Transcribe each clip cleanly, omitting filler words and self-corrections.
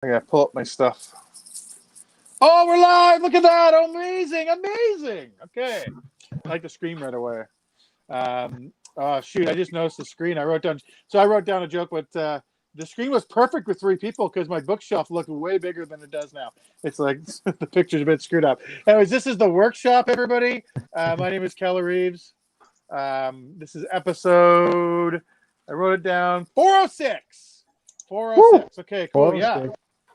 I gotta pull up my stuff. Oh, we're live! Look at that! Amazing, amazing. Okay, I like the screen right away. Oh shoot! I just noticed the screen. I wrote down a joke, but the screen was perfect with three people because my bookshelf looked way bigger than it does now. It's like the picture's a bit screwed up. Anyways, this is the workshop, everybody. My name is Keller Reeves. This is episode. I wrote it down. 406. 406. Okay, cool. Yeah.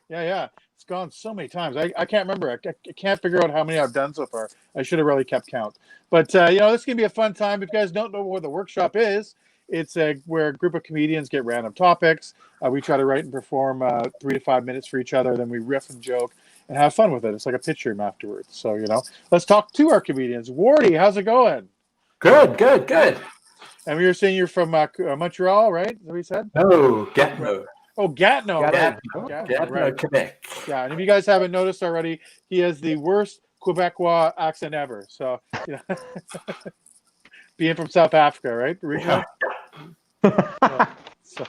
Yeah. It's gone so many times. I can't remember. I can't figure out how many I've done so far. I should have really kept count. But, this is going to be a fun time. If you guys don't know what the workshop is, it's where a group of comedians get random topics. We try to write and perform 3 to 5 minutes for each other. Then we riff and joke and have fun with it. It's like a pitch room afterwards. So, let's talk to our comedians. Wardy, how's it going? Good. And we were saying you're from Montreal, right? Is that what you said? No, Gatineau. Oh, Gatineau. Gatineau, right. Quebec. Yeah, and if you guys haven't noticed already, he has the worst Quebecois accent ever. So, being from South Africa, right? Originally? So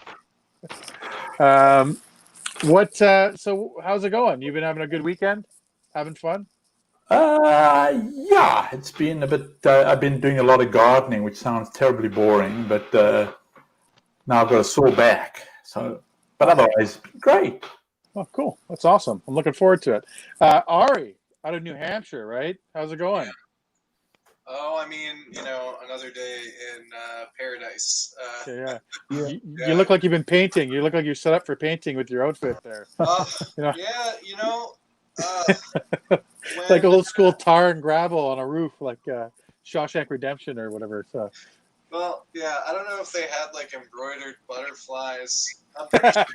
how's it going? You've been having a good weekend? Having fun? Yeah, it's been a bit. I've been doing a lot of gardening, which sounds terribly boring, but now I've got a sore back. So, but otherwise, great. Oh, cool. That's awesome. I'm looking forward to it. Ari, out of New Hampshire, right? How's it going? Oh, I mean, another day in paradise. Yeah. You look like you've been painting. You look like you're set up for painting with your outfit there. Like old school tar and gravel on a roof, like Shawshank Redemption or whatever. So. Well, yeah, I don't know if they had like embroidered butterflies. I'm pretty sure,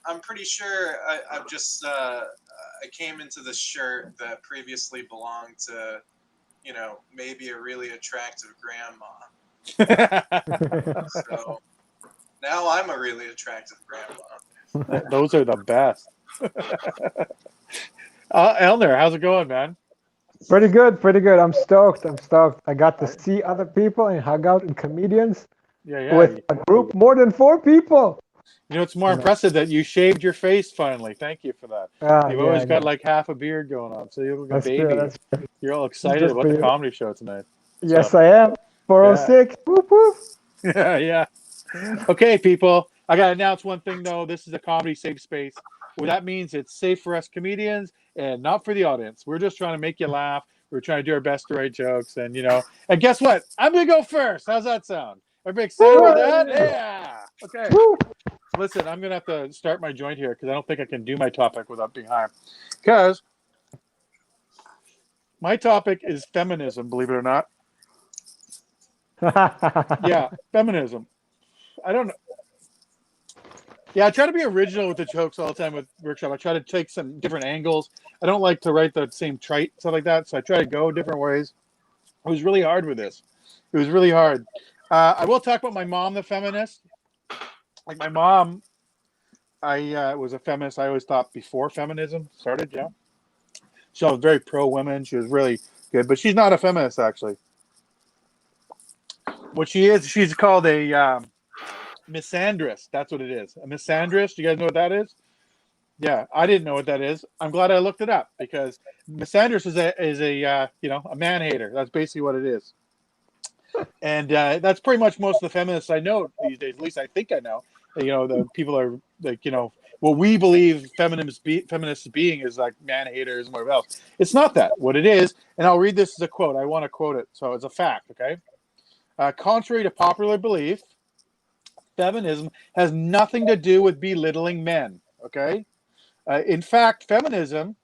I'm pretty sure I've just I came into this shirt that previously belonged to, maybe a really attractive grandma. So now I'm a really attractive grandma. Those are the best. Elner, how's it going, man? Pretty good. I'm stoked. I got to see other people and hug out and comedians with a group more than 4 people. It's more impressive that you shaved your face finally. Thank you for that. You've always got like half a beard going on, so you look like a baby. True. You're all excited about the comedy show tonight. Yes, I am. 406. Whoop, whoop. Yeah. Okay, people. I got to announce one thing, though. This is a comedy safe space. Well, that means it's safe for us comedians and not for the audience. We're just trying to make you laugh. We're trying to do our best to write jokes. And, and guess what? I'm going to go first. How's that sound? Everybody excited about that? Yeah. Okay. Woo. Listen, I'm going to have to start my joint here because I don't think I can do my topic without being high. Because my topic is feminism, believe it or not. Yeah, feminism. I don't know. Yeah, I try to be original with the jokes all the time with workshop. I try to take some different angles. I don't like to write the same trite stuff like that, so I try to go different ways. It was really hard with this. It was really hard. I will talk about my mom, the feminist. Like my mom, I was a feminist. I always thought before feminism started, yeah. So I was very pro-women. She was really good, but she's not a feminist, actually. What she is, she's called a misandrist. That's what it is. A misandrist. You guys know what that is? Yeah, I didn't know what that is. I'm glad I looked it up because misandrist is a man hater. That's basically what it is. And that's pretty much most of the feminists I know these days. At least I think I know. The people are like, what we believe feminists being is like man haters and whatever else. It's not that. What it is, and I'll read this as a quote. I want to quote it, so it's a fact. Okay. Contrary to popular belief, feminism has nothing to do with belittling men. Okay. In fact, feminism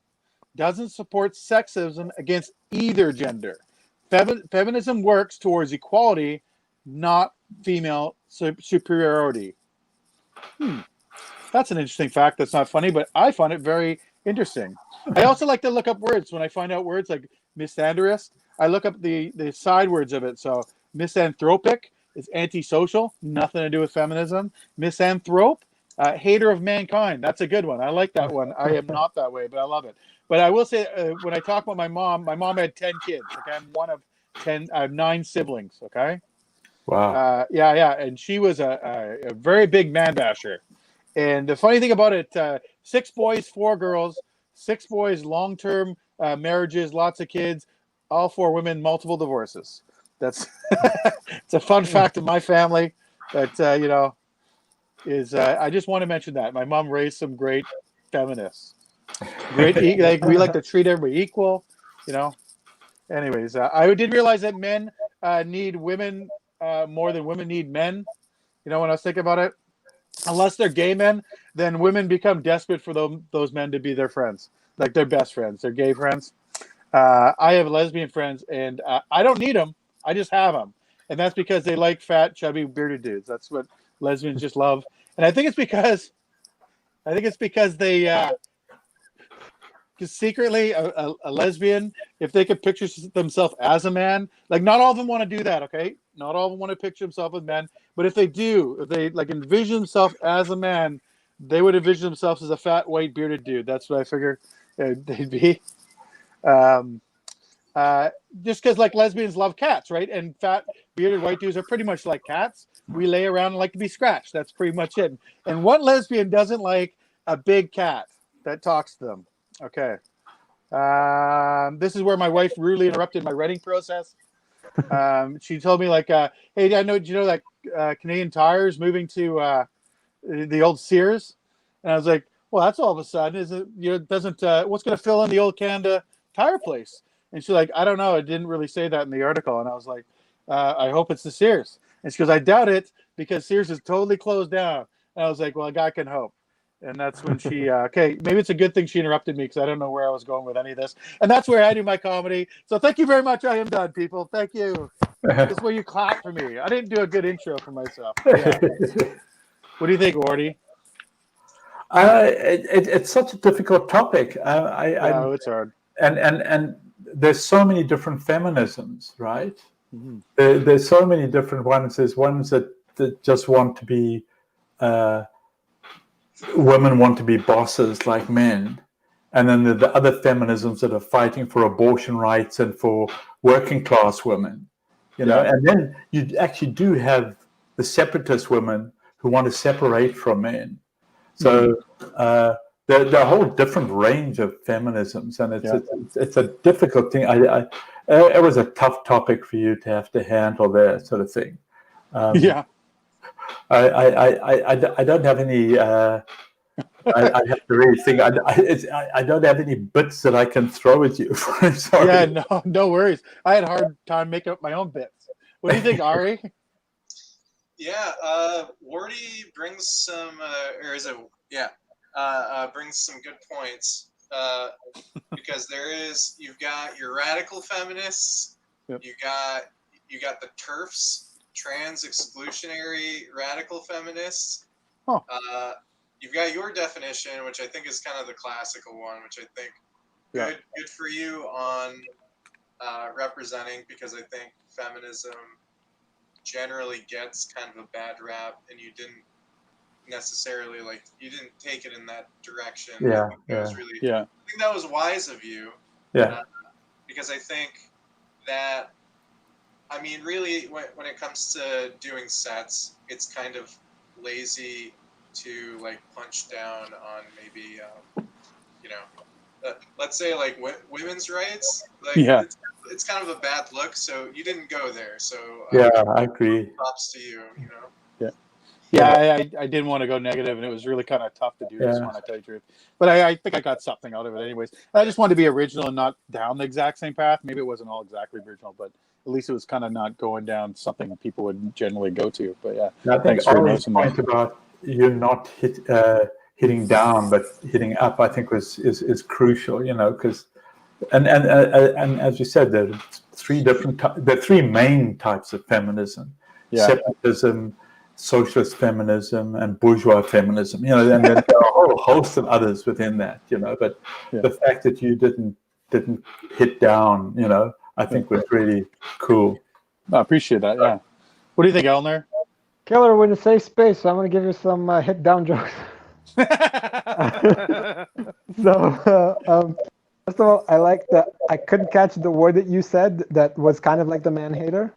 doesn't support sexism against either gender. Feminism works towards equality, not female superiority. That's an interesting fact. That's not funny, but I find it very interesting. I also like to look up words when I find out words like misandrist. I look up the side words of it. So misanthropic is antisocial, nothing to do with feminism. Misanthrope, hater of mankind. That's a good one. I like that one. I am not that way, but I love it. But I will say, when I talk about my mom had 10 kids. Okay, I'm one of 10. I have 9 siblings. Okay. Wow. Yeah, and she was a very big man basher, And the funny thing about it, 6 boys, 4 girls, 6 boys, long-term marriages, lots of kids, all 4 women, multiple divorces. That's it's a fun fact of my family that I just want to mention that my mom raised some great feminists. Great, like we like to treat everybody equal. Anyways, I didn't realize that men need women more than women need men. When I was thinking about it, unless they're gay men, then women become desperate for those men to be their friends, like their best friends, their gay friends. I have lesbian friends, and I don't need them. I just have them, and that's because they like fat, chubby, bearded dudes. That's what lesbians just love, and I think it's because they. Because secretly, a lesbian, if they could picture themselves as a man, like not all of them want to do that, okay? Not all of them want to picture themselves as men, but if they do, if they like envision themselves as a man, they would envision themselves as a fat, white, bearded dude. That's what I figure they'd be. Just because like lesbians love cats, right? And fat, bearded, white dudes are pretty much like cats. We lay around and like to be scratched. That's pretty much it. And what lesbian doesn't like a big cat that talks to them? Okay. This is where my wife rudely interrupted my writing process. She told me like, hey, did you know that Canadian Tire is moving to the old Sears? And I was like, well, that's all of a sudden. Is it, doesn't, what's going to fill in the old Canada Tire place? And she's like, I don't know. It didn't really say that in the article. And I was like, I hope it's the Sears. And she goes, I doubt it because Sears is totally closed down. And I was like, well, God can hope. And that's when she, okay, maybe it's a good thing she interrupted me because I don't know where I was going with any of this. And that's where I do my comedy. So thank you very much. I am done, people. Thank you. This is where you clap for me. I didn't do a good intro for myself. Yeah. What do you think, Wardy? It's such a difficult topic. It's hard. And there's so many different feminisms, right? Mm-hmm. There's so many different ones. There's ones that just want to be... women want to be bosses like men, and then the other feminisms that are fighting for abortion rights and for working class women, and then you actually do have the separatist women who want to separate from men. So there are a whole different range of feminisms, and it's a difficult thing. It was a tough topic for you to have to handle there, sort of thing. I don't have any. I have to really think. I don't have any bits that I can throw at you. I'm sorry. Yeah, no worries. I had a hard time making up my own bits. What do you think, Ari? Yeah, Wardy brings some, brings some good points. Because you've got your radical feminists, you got the TERFs. Trans exclusionary radical feminists. You've got your definition, which I think is kind of the classical one, which I think good for you on representing, because I think feminism generally gets kind of a bad rap, and you didn't necessarily take it in that direction. I think that was wise of you. Because I think that, I mean, really, when it comes to doing sets, it's kind of lazy to punch down on maybe, let's say women's rights. It's kind of a bad look. So you didn't go there. So I agree. Props to you. I didn't want to go negative, and it was really kind of tough to do this one, I tell you the truth. But I think I got something out of it anyways. I just wanted to be original and not down the exact same path. Maybe it wasn't all exactly original, but at least it was kind of not going down something people would generally go to. But I think Ari's point about you not hitting down but hitting up, I think is crucial. Because and as you said, there are three main types of feminism: separatism, socialist feminism, and bourgeois feminism. And then there are a whole host of others within that. But the fact that you didn't hit down, I think was really cool. I appreciate that. Yeah. What do you think, Elner? Killer, we're in a safe space, so I'm going to give you some hit down jokes. So, first of all, I like that I couldn't catch the word that you said that was kind of like the man hater.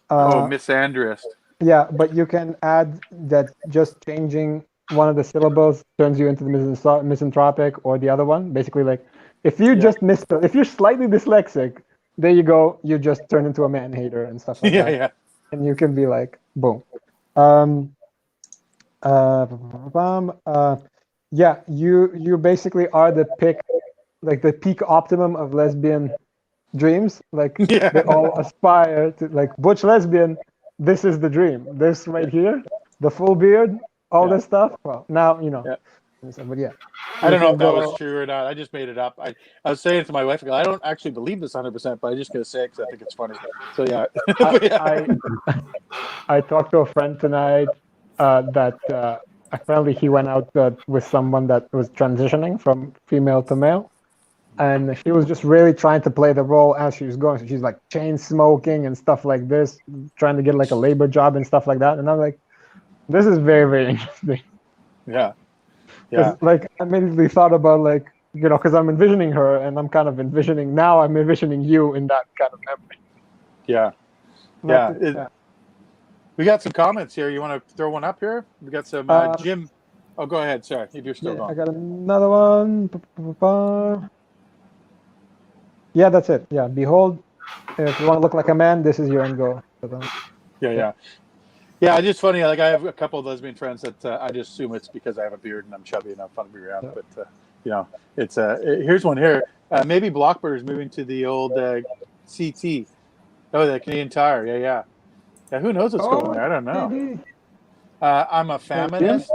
Misandrist. Yeah, but you can add that just changing one of the syllables turns you into the misanthropic, or the other one. Basically, like if you if you're slightly dyslexic, there you go. You just turn into a man hater and stuff like that. Yeah. And you can be like, boom. Yeah, you basically are the peak optimum of lesbian dreams. Like they all aspire to, like, butch lesbian. This is the dream. This right here, the full beard, all this stuff. Well, now you know. But yeah, I don't know if that was true or not. I just made it up. I was saying to my wife, I don't actually believe this 100%, but I'm just gonna say it because I think it's funny. So yeah. I talked to a friend tonight that apparently he went out with someone that was transitioning from female to male, and she was just really trying to play the role as she was going. So she's like chain smoking and stuff like this, trying to get like a labor job and stuff like that. And I'm like, this is very, very interesting. Yeah. Like I immediately thought about, like, you know, because I'm envisioning her, and I'm kind of envisioning you in that kind of memory. Yeah. We got some comments here. You want to throw one up here? We got some Jim. Oh, go ahead. Sorry, if you're still going. I got another one. Yeah, that's it. Yeah, behold, if you want to look like a man, this is your end goal. Yeah, it's just funny. Like I have a couple of lesbian friends that I just assume it's because I have a beard and I'm chubby and I'm fun to be around. Yeah. But you know, it's here's one here. Maybe Blockbird is moving to the old CT. Oh, the Canadian Tire. Yeah. Who knows what's going there? I don't know. I'm a feminist.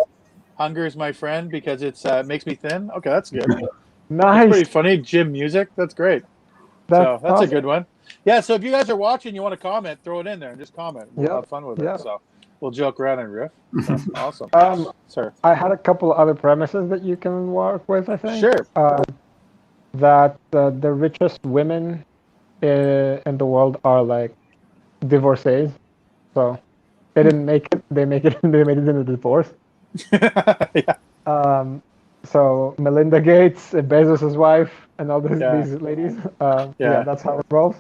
Hunger is my friend because it's makes me thin. Okay, that's good. Nice. That's pretty funny. Gym music. That's great. That's awesome. a good one. Yeah. So if you guys are watching, you want to comment, throw it in there and just comment. We'll have fun with it. So we'll joke around and riff. That's awesome. Sir. I had a couple of other premises that you can work with, I think. Sure. That the richest women in the world are like divorcees. So they didn't make it. They made it in a divorce. So Melinda Gates, Bezos' wife, and all these ladies. That's how it rolls.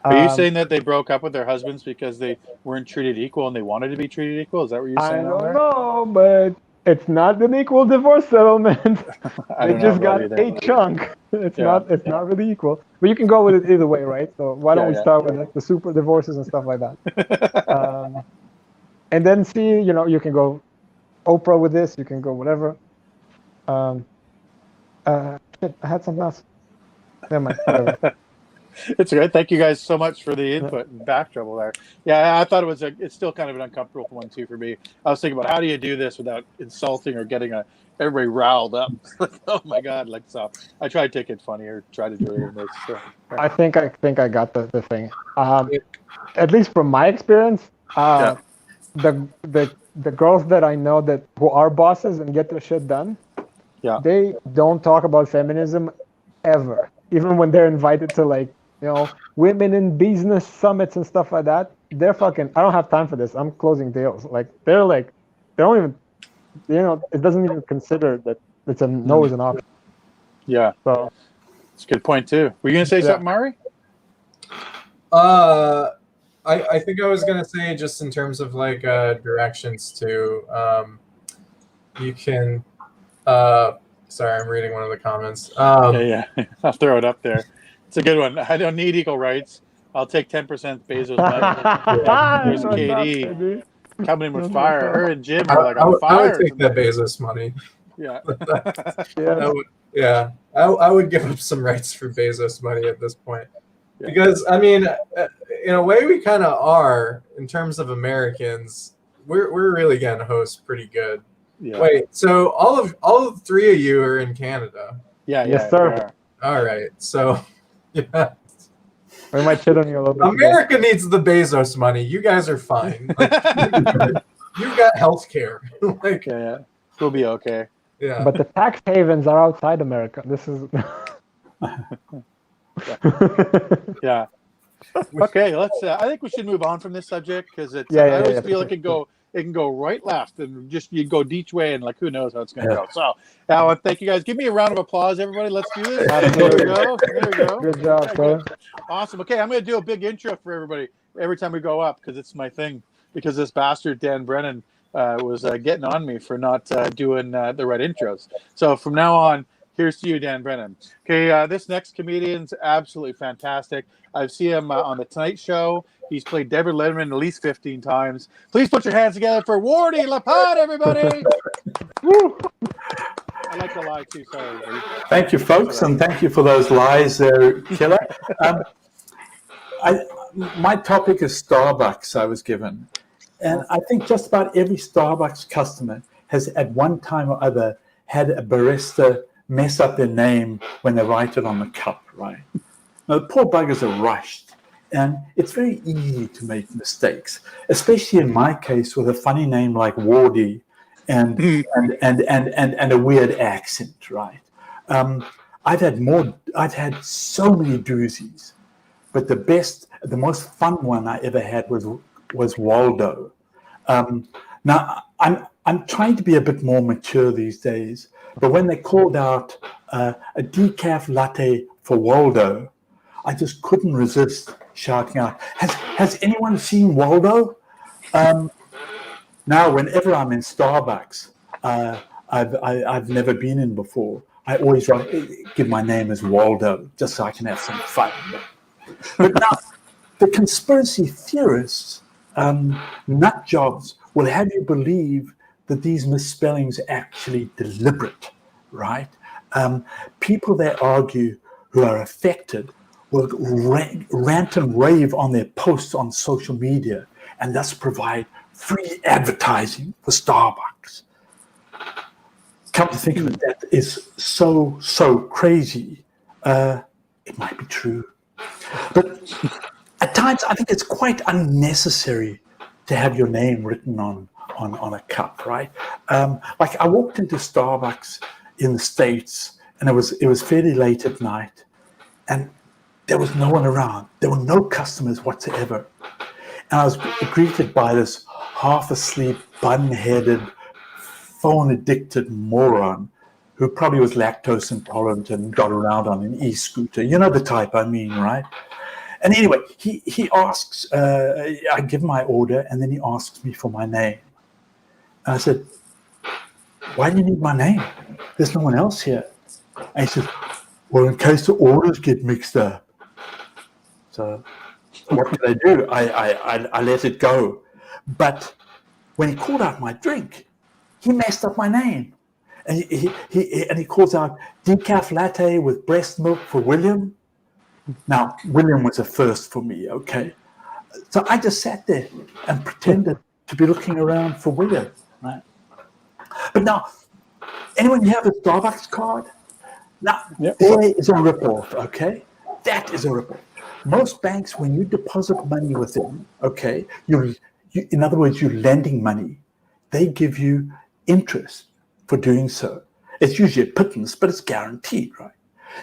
Are you saying that they broke up with their husbands because they weren't treated equal and they wanted to be treated equal? Is that what you're saying? I don't know, but it's not an equal divorce settlement. They just got a chunk. It's not really equal. But you can go with it either way, right? So why don't we start with like the super divorces and stuff like that? And then see, you know, you can go Oprah with this. You can go whatever. I had something else. Never mind. Whatever. It's great. Thank you guys so much for the input and back trouble there. Yeah, I thought it was it's still kind of an uncomfortable one too for me. I was thinking about how do you do this without insulting or getting everybody riled up? Oh my God! Like, so I try to take it funny or try to do it in this. So, I think I got the thing. At least from my experience, the girls that I know who are bosses and get their shit done, they don't talk about feminism ever, even when they're invited to, like, you know, women in business summits and stuff like that. They're fucking, I don't have time for this. I'm closing deals. Like, they don't even, you know, it doesn't even consider that it's a no is an option. Yeah. So it's a good point too. Were you gonna say something, Mari? I think I was gonna say, just in terms of like directions to you can sorry, I'm reading one of the comments. I'll throw it up there. It's a good one. I don't need equal rights. I'll take 10% Bezos money. There's Katie coming in with fire. Her and Jim are like on fire. I would take that Bezos money. Yeah. I would give up some rights for Bezos money at this point. Yeah. Because, I mean, in a way we kind of are, in terms of Americans, we're really getting hosts pretty good. Yeah. Wait, so all of three of you are in Canada? Yes, sir. All right, so yeah. We might shit on you a little bit. America needs the Bezos money. You guys are fine. Like, you've got health care. Like, we'll be okay. Yeah. But the tax havens are outside America. This is. Yeah. Okay, let's. I think we should move on from this subject because it's. I always feel it can go right, left, and just you go each way, and like who knows how it's going to go. So, Alan, thank you guys. Give me a round of applause, everybody. Let's do this. There we go. Good job, bro. Awesome. Okay, I'm going to do a big intro for everybody every time we go up because it's my thing. Because this bastard Dan Brennan was getting on me for not doing the right intros. So from now on, here's to you, Dan Brennan. Okay, this next comedian's absolutely fantastic. I've seen him on The Tonight Show. He's played Deborah Letterman at least 15 times. Please put your hands together for Wardy Lapad, everybody. Woo! I like the lie too. Sorry. Thank you, folks, and thank you for those lies there, Killer. My topic is Starbucks, I was given. And I think just about every Starbucks customer has at one time or other had a barista mess up their name when they write it on the cup, right? Now, the poor buggers are rushed, and it's very easy to make mistakes, especially in my case with a funny name like Wardy and a weird accent, right? I've had so many doozies, but the most fun one I ever had was Waldo. Now I'm trying to be a bit more mature these days, but when they called out a decaf latte for Waldo, I just couldn't resist shouting out, "Has anyone seen Waldo?" Now, whenever I'm in Starbucks, I've never been in before, I always give my name as Waldo, just so I can have some fun. But now, the conspiracy theorists, nut jobs, will have you believe that these misspellings are actually deliberate, right? People that argue who are affected will rant and rave on their posts on social media and thus provide free advertising for Starbucks. Come to think of it, that is so crazy. It might be true. But at times, I think it's quite unnecessary to have your name written on a cup, right? Like I walked into Starbucks in the States, and it was fairly late at night, and there was no one around. There were no customers whatsoever. And I was greeted by this half-asleep, bun-headed, phone-addicted moron who probably was lactose intolerant and got around on an e-scooter. You know the type I mean, right? And anyway, he asks, I give my order, and then he asks me for my name. And I said, "Why do you need my name? There's no one else here." And he says, "Well, in case the orders get mixed up." So what did I do? I let it go. But when he called out my drink, he messed up my name. And he calls out decaf latte with breast milk for William. Now, William was a first for me, okay? So I just sat there and pretended to be looking around for William, right? But now, anyone have a Starbucks card? Now, there is a ripoff, okay? That is a ripoff. Most banks, when you deposit money with them, okay, you in other words, you're lending money, they give you interest for doing so. It's usually a pittance, but it's guaranteed, right?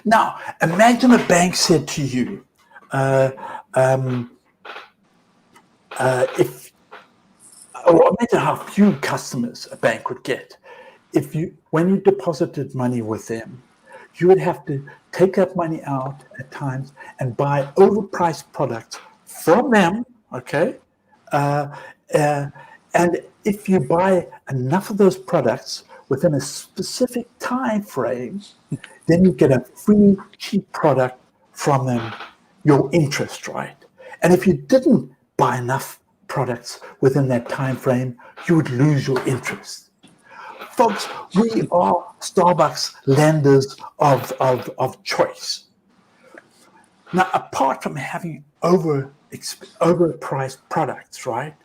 Now, imagine a bank said to you, imagine how few customers a bank would get. When you deposited money with them, you would have to take that money out at times and buy overpriced products from them, okay? And if you buy enough of those products within a specific time frame, then you get a free cheap product from them, your interest, right? And if you didn't buy enough products within that time frame, you would lose your interest. Folks, we are Starbucks lenders of choice. Now, apart from having overpriced products, right?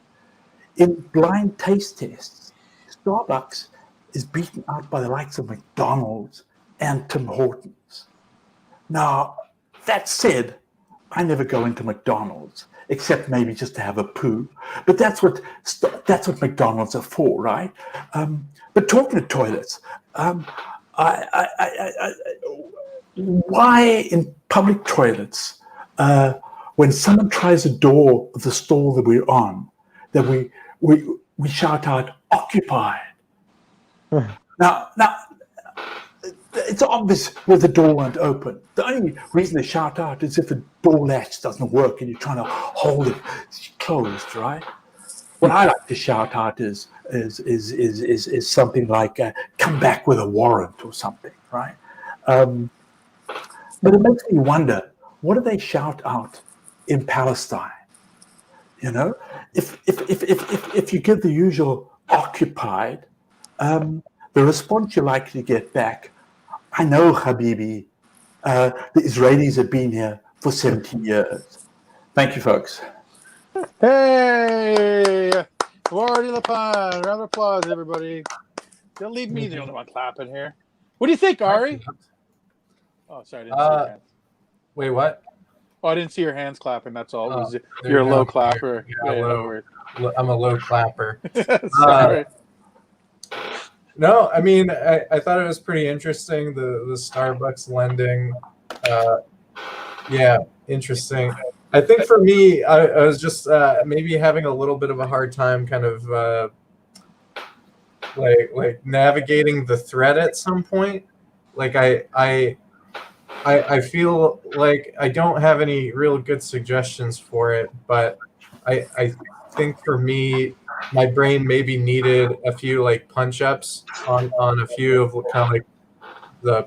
In blind taste tests, Starbucks is beaten out by the likes of McDonald's and Tim Hortons. Now, that said, I never go into McDonald's except maybe just to have a poo. But that's what McDonald's are for, right? But talking to toilets, why in public toilets, when someone tries the door of the stall that we're on, that we shout out "occupied"? Now, it's obvious where the door won't open. The only reason they shout out is if the door latch doesn't work and you're trying to hold it closed, right? what I like to shout out is something like "come back with a warrant" or something, right? But it makes me wonder, what do they shout out in Palestine? You know, if you give the usual occupied, the response you're likely to get back, I know, Habibi, the Israelis have been here for 70 years. Thank you, folks. Hey, Wardy Lapine, round of applause, everybody. Don't leave me the only one clapping here. What do you think, Ari? Oh, sorry, I didn't see your hands. Wait, what? Oh, I didn't see your hands clapping. That's all. Oh, You're a low clapper. Yeah, low. I'm a low clapper. Sorry. No, I mean, I thought it was pretty interesting, the Starbucks lending. Yeah, interesting. I think for me, I was just maybe having a little bit of a hard time kind of like navigating the thread at some point. Like I feel like I don't have any real good suggestions for it, but I think for me, my brain maybe needed a few like punch ups on a few of kind of like the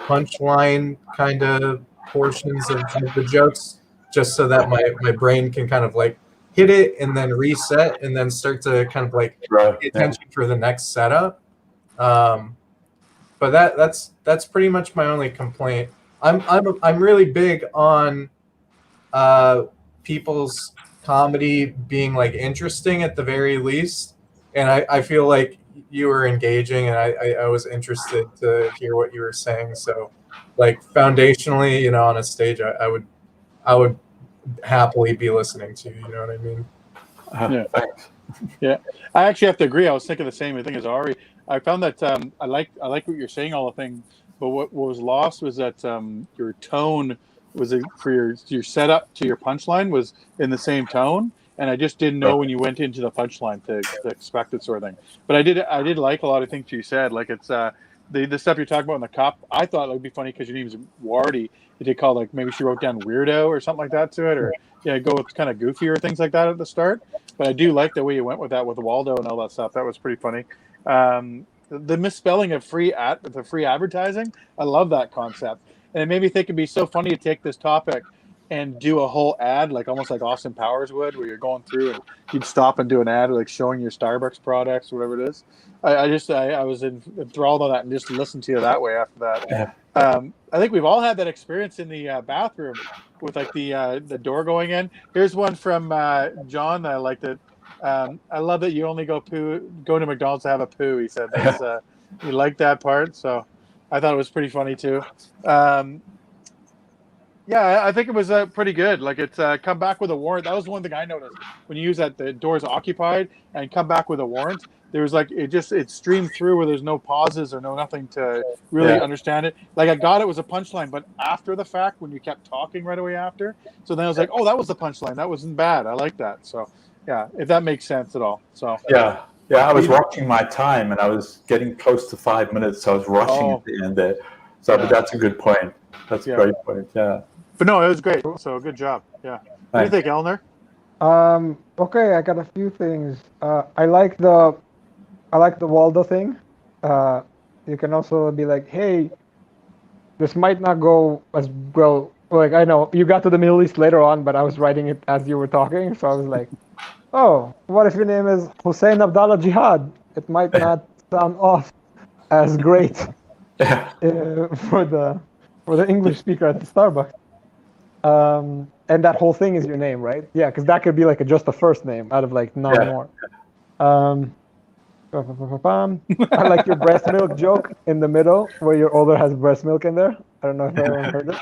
punchline kind of portions of the jokes, just so that my brain can kind of like hit it and then reset and then start to kind of like pay attention for the next setup. But that's pretty much my only complaint. I'm really big on people's comedy being like interesting at the very least, and I feel like you were engaging and I was interested to hear what you were saying. So like foundationally, you know, on a stage, I would happily be listening to you. You know what I mean? Yeah. Thanks. Yeah, I actually have to agree. I was thinking the same thing as Ari. I found that I like what you're saying, all the thing, but what was lost was that your tone was for your setup to your punchline was in the same tone, and I just didn't know when you went into the punchline to expect it, sort of thing. But I did like a lot of things you said, like it's the stuff you're talking about in the cup. I thought it would be funny because your name's Wardy. You did call like maybe she wrote down weirdo or something like that to it, or go with kind of goofy or things like that at the start. But I do like the way you went with that with Waldo and all that stuff. That was pretty funny. The misspelling of free advertising, I love that concept, and it made me think it'd be so funny to take this topic and do a whole ad, like almost like Austin Powers would, where you're going through and you'd stop and do an ad like showing your Starbucks products, whatever it is. I was enthralled on that and just listened to you that way after that. Yeah. I think we've all had that experience in the bathroom with like the door going in. Here's one from John that I liked it. I love that you only go to McDonald's to have a poo. He said that's, you like that part, so I thought it was pretty funny too. Yeah, I think it was pretty good. Like it's come back with a warrant. That was one thing I noticed when you use that the door's occupied and come back with a warrant. There was like it streamed through where there's no pauses or nothing to really understand it. Like I got it was a punchline, but after the fact when you kept talking right away after, so then I was like, oh, that was the punchline. That wasn't bad. I like that. So yeah, if that makes sense at all. So yeah, I was watching my time and I was getting close to 5 minutes, so I was rushing at the end there. So, but that's a good point. That's a great point. Yeah. But no, it was great. So good job. Yeah. What do you think, Eleanor? Okay, I got a few things. I like the Waldo thing. You can also be like, hey, this might not go as well. Like I know you got to the Middle East later on, but I was writing it as you were talking, so I was like, oh, what if your name is Hussein Abdallah Jihad? It might not sound off as great for the English speaker at the Starbucks. And that whole thing is your name, right? Yeah, because that could be like just a first name out of like 9 more. I like your breast milk joke in the middle where your older has breast milk in there. I don't know if anyone heard it.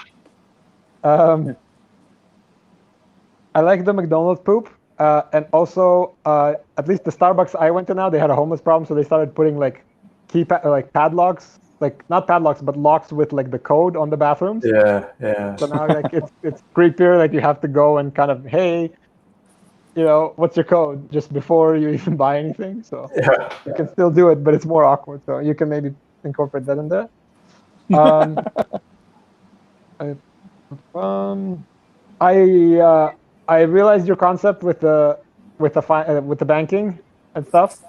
I like the McDonald's poop. And also, at least the Starbucks I went to now, they had a homeless problem, so they started putting like padlocks, like not padlocks, but locks with like the code on the bathrooms. Yeah. So now like it's creepier. Like you have to go and kind of, hey, what's your code just before you even buy anything. So you can still do it, but it's more awkward. So you can maybe incorporate that in there. I realized your concept with the with the banking and stuff.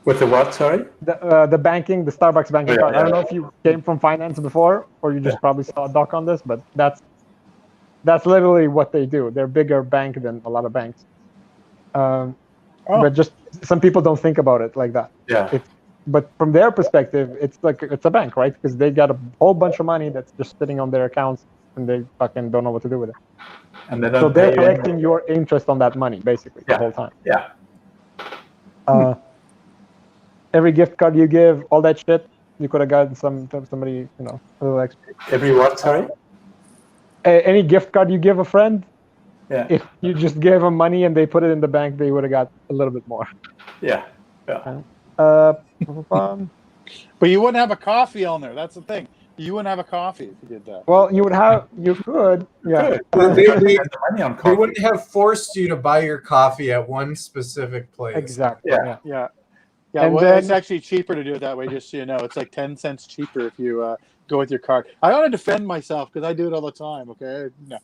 With the what? Sorry. The banking, the Starbucks banking card. Yeah. I don't know if you came from finance before or you just probably saw a doc on this, but that's literally what they do. They're a bigger bank than a lot of banks. But just some people don't think about it like that. Yeah. But from their perspective, it's like it's a bank, right? Because they got a whole bunch of money that's just sitting on their accounts and they fucking don't know what to do with it. And they So don't they're pay collecting your interest on that money basically the whole time. Yeah. Every gift card you give, all that shit, you could have gotten somebody, a little extra. Every what? Sorry. Any gift card you give a friend, Yeah. if you just gave them money and they put it in the bank, they would have got a little bit more. Yeah. Yeah. But you wouldn't have a coffee on there. That's the thing. You wouldn't have a coffee if you did that. Well, you could. Yeah. They wouldn't have forced you to buy your coffee at one specific place. Exactly. Yeah. And well, then- it's actually cheaper to do it that way, just so you know. It's like 10 cents cheaper if you go with your card. I want to defend myself because I do it all the time, okay? No,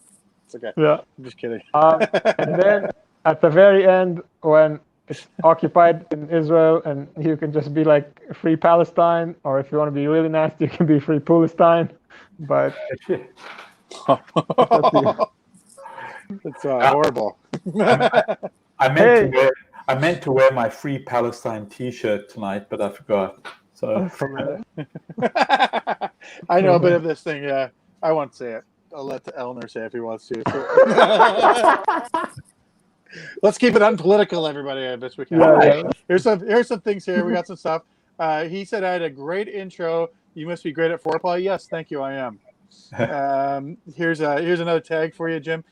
it's okay. Yeah. I'm just kidding. And then at the very end, when it's occupied in Israel and you can just be like free Palestine, or if you want to be really nasty, you can be free Palestine. But it's horrible. I meant to wear my Free Palestine T-shirt tonight, but I forgot. So I know a bit of this thing. Yeah, I won't say it. I'll let Eleanor say it if he wants to. So. Let's keep it unpolitical, everybody. I bet we can. Yeah. Here's some things here. We got some stuff. He said I had a great intro. You must be great at foreplay. Yes, thank you. I am. Here's another tag for you, Jim.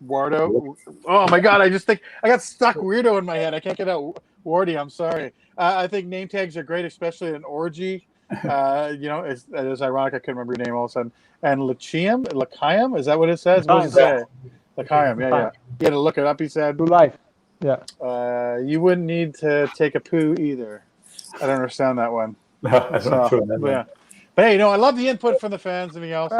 Wardo. Oh my God! I just think I got stuck weirdo in my head. I can't get out Wardy. I'm sorry. I think name tags are great, especially in orgy. It is ironic I couldn't remember your name all of a sudden. And Lachiam, is that what it says? What does it say? Lachiam, yeah. You had to look it up. He said. True life. Yeah. You wouldn't need to take a poo either. I don't understand that one. No, I'm not sure. Yeah. But hey, I love the input from the fans. Anything else?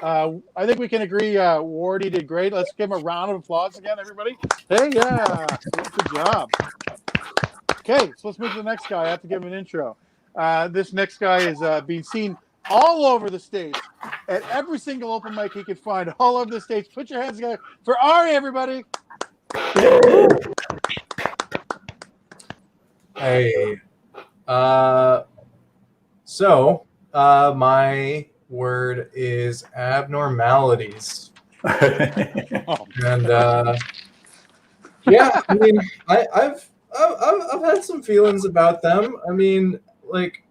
I think we can agree. Wardy did great. Let's give him a round of applause again, everybody. Hey, yeah, good job. Okay, so let's move to the next guy. I have to give him an intro. This next guy is being seen all over the States at every single open mic he could find all over the States. Put your hands together for Ari, everybody. Hey. My word is abnormalities. And yeah, I mean, I've had some feelings about them. I mean, like,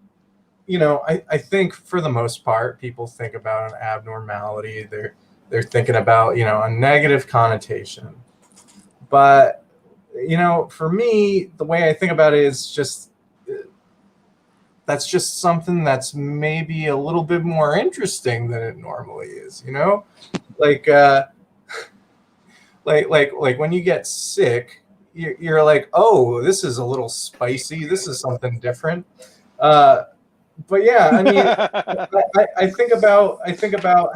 I think for the most part, people think about an abnormality. They're thinking about, a negative connotation. But, for me, the way I think about it is just, that's just something that's maybe a little bit more interesting than it normally is, like when you get sick, you're like, oh, this is a little spicy. This is something different. But yeah, I mean, I think about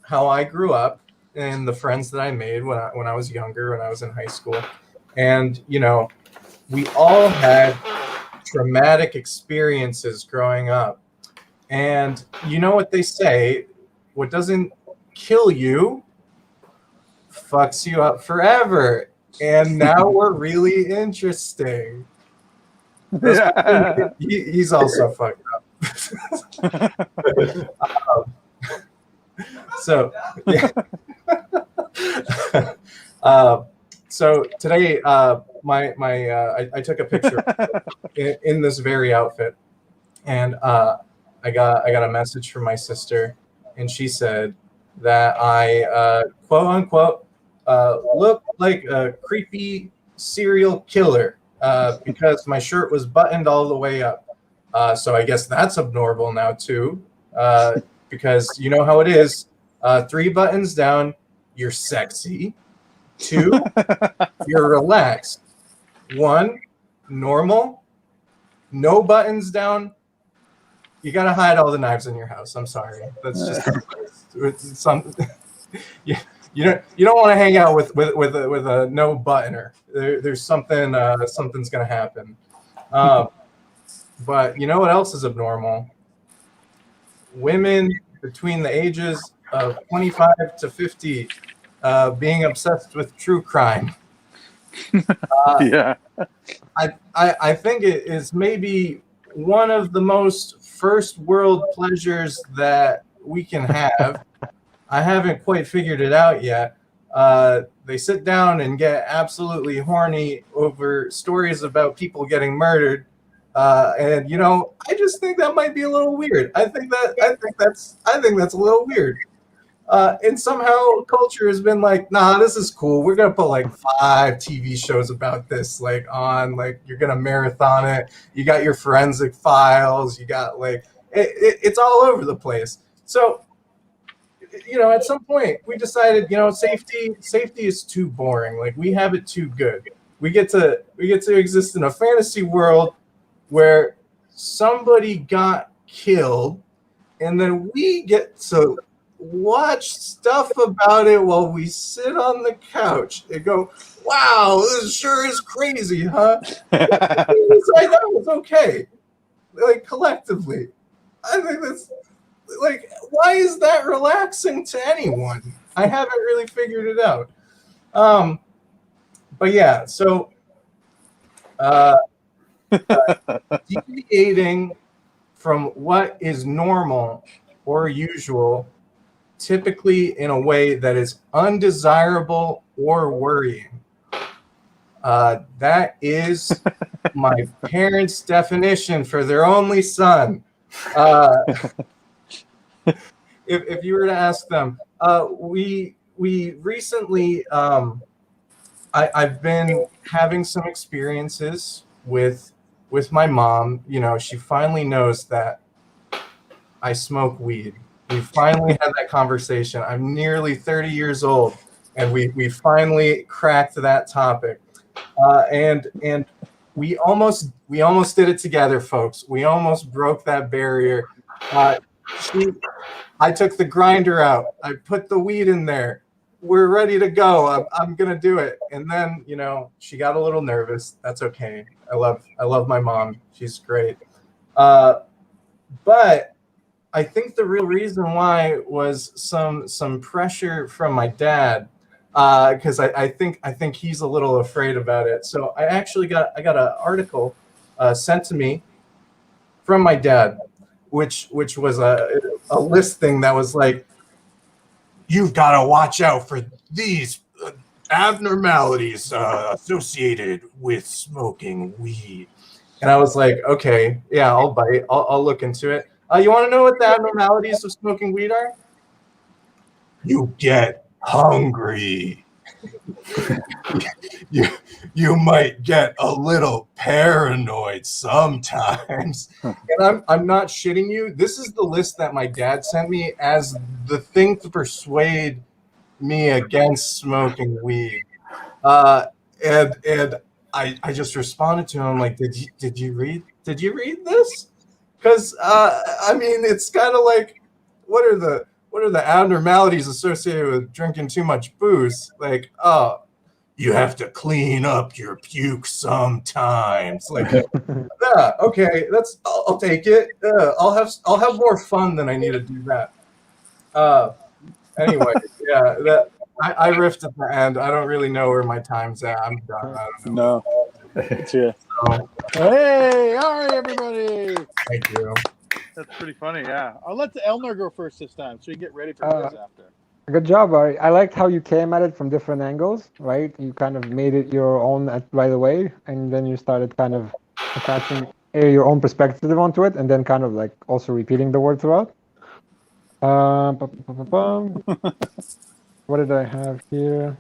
how I grew up and the friends that I made when I was younger, when I was in high school, and we all had traumatic experiences growing up, and you know what they say: what doesn't kill you fucks you up forever. And now we're really interesting. He's also fucked up. So today, I took a picture in this very outfit, and I got a message from my sister, and she said that I quote unquote look like a creepy serial killer because my shirt was buttoned all the way up. So I guess that's abnormal now too, because you know how it is. 3 buttons down, you're sexy. 2, you're relaxed. 1, normal. No buttons down. You gotta hide all the knives in your house. I'm sorry. That's just it's something. you don't want to hang out with a no buttoner. There's something's gonna happen. But you know what else is abnormal? Women between the ages of 25 to 50 being obsessed with true crime. Yeah. I think it is maybe one of the most first world pleasures that we can have. I haven't quite figured it out yet. They sit down and get absolutely horny over stories about people getting murdered. And I just think that might be a little weird. I think that's a little weird. And somehow culture has been like, nah, this is cool. We're gonna put like 5 TV shows about this, like on, like you're gonna marathon it. You got your forensic files. You got like it's all over the place. So, at some point we decided, safety is too boring. Like we have it too good. We get to exist in a fantasy world where somebody got killed, and then we get to watch stuff about it while we sit on the couch and go, wow, this sure is crazy, huh? That was okay. Like collectively. I think that's like, why is that relaxing to anyone? I haven't really figured it out. But yeah, so deviating from what is normal or usual, typically in a way that is undesirable or worrying. That is my parents' definition for their only son. If you were to ask them, we recently, I've been having some experiences with my mom. She finally knows that I smoke weed. We finally had that conversation. I'm nearly 30 years old, and we finally cracked that topic. And we almost did it together, folks. We almost broke that barrier. I took the grinder out. I put the weed in there. We're ready to go. I'm gonna do it. And then she got a little nervous. That's okay. I love my mom. She's great. But I think the real reason why was some pressure from my dad, because I think he's a little afraid about it. So I actually got an article sent to me from my dad, which was a listing that was like, you've got to watch out for these abnormalities associated with smoking weed. And I was like, okay, yeah, I'll bite. I'll look into it. You want to know what the abnormalities of smoking weed are? You get hungry. you might get a little paranoid sometimes. And I'm not shitting you. This is the list that my dad sent me as the thing to persuade me against smoking weed. And I just responded to him like, did you read this? Because I mean, it's kind of like, what are the abnormalities associated with drinking too much booze? Like, oh, you have to clean up your puke sometimes. Like, yeah, okay, I'll take it. I'll have more fun than I need to do that. Anyway, yeah, I riffed at the end. I don't really know where my time's at. I'm done. I don't know. No. It's you. So, Hey, all right, everybody. thank you. That's pretty funny, yeah. I'll let the Elner go first this time, so you get ready for this after. Good job, Ari. I liked how you came at it from different angles, right? You kind of made it your own right away, and then you started kind of attaching your own perspective onto it, and then kind of like also repeating the word throughout. What did I have here?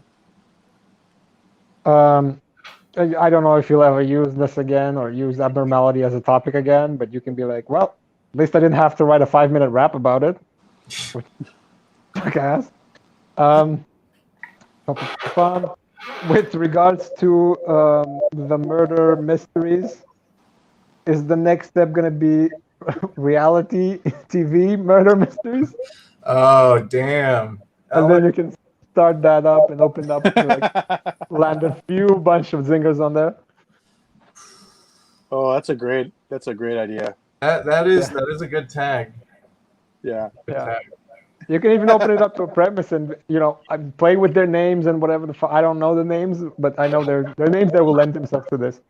I don't know if you'll ever use this again or use abnormality as a topic again, but you can be like, well, at least I didn't have to write a 5-minute rap about it. I guess. With regards to the murder mysteries, is the next step going to be reality TV murder mysteries? Oh, damn. And then you can start that up and open up to like land a few bunch of zingers on there. Oh, that's a great idea. That is a good tag. Yeah. Good Yeah. tag. You can even open it up to a premise and I play with their names and whatever I don't know the names, but I know they're names that will lend themselves to this.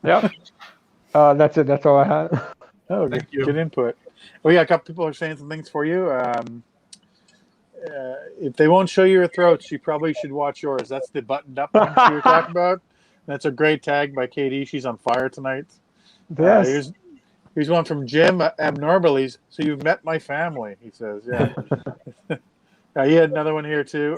Yeah. That's it. That's all I had. Oh, Thank you. good input. Oh yeah, a couple people are saying some things for you. If they won't show you your throats, you probably should watch yours. That's the buttoned up one you were talking about. That's a great tag by Katie. She's on fire tonight. Yes. Here's one from Jim Abnormalies. So you've met my family, he says. Yeah. He had another one here too.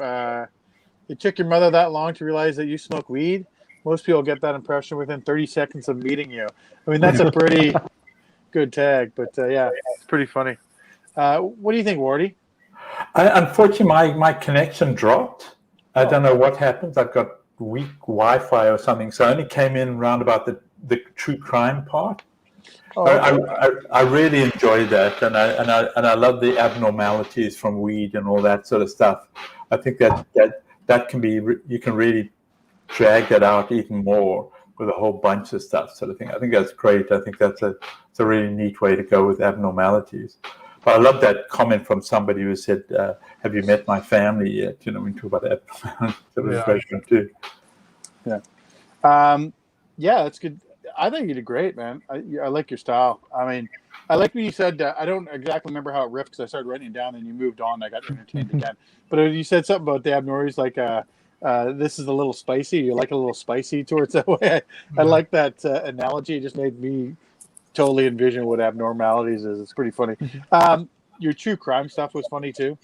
It took your mother that long to realize that you smoke weed. Most people get that impression within 30 seconds of meeting you. I mean, that's a pretty good tag, but yeah, it's pretty funny. What do you think, Wardy? Unfortunately, my connection dropped. I don't know what happened. I've got weak Wi-Fi or something, so I only came in round about the true crime part. Oh, okay. I really enjoyed that, and I love the abnormalities from weed and all that sort of stuff. I think that can be, you can really drag that out even more with a whole bunch of stuff sort of thing. I think that's great. I think it's a really neat way to go with abnormalities. But I love that comment from somebody who said, "Have you met my family yet?" When you talk about abnormalities, that was a great one too. Yeah. Yeah, that's good. I think you did great, man. I like your style. I mean, I like when you said, I don't exactly remember how it riffed because I started writing it down and you moved on. I got entertained again. But you said something about the abnormalities, like this is a little spicy. You like a little spicy towards that way. I like that analogy. It just made me totally envision what abnormalities is. It's pretty funny. Your true crime stuff was funny too.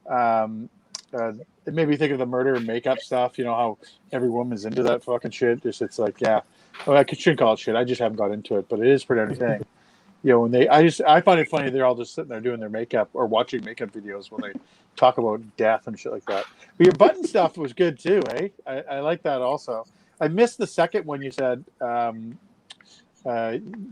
It made me think of the murder and makeup stuff. You know how every woman's into that fucking shit. It's like, yeah. Well, I shouldn't call it shit. I just haven't got into it, but it is pretty entertaining. When I find it funny. They're all just sitting there doing their makeup or watching makeup videos when they talk about death and shit like that. But your button stuff was good too, eh? I like that also. I missed the second one you said. The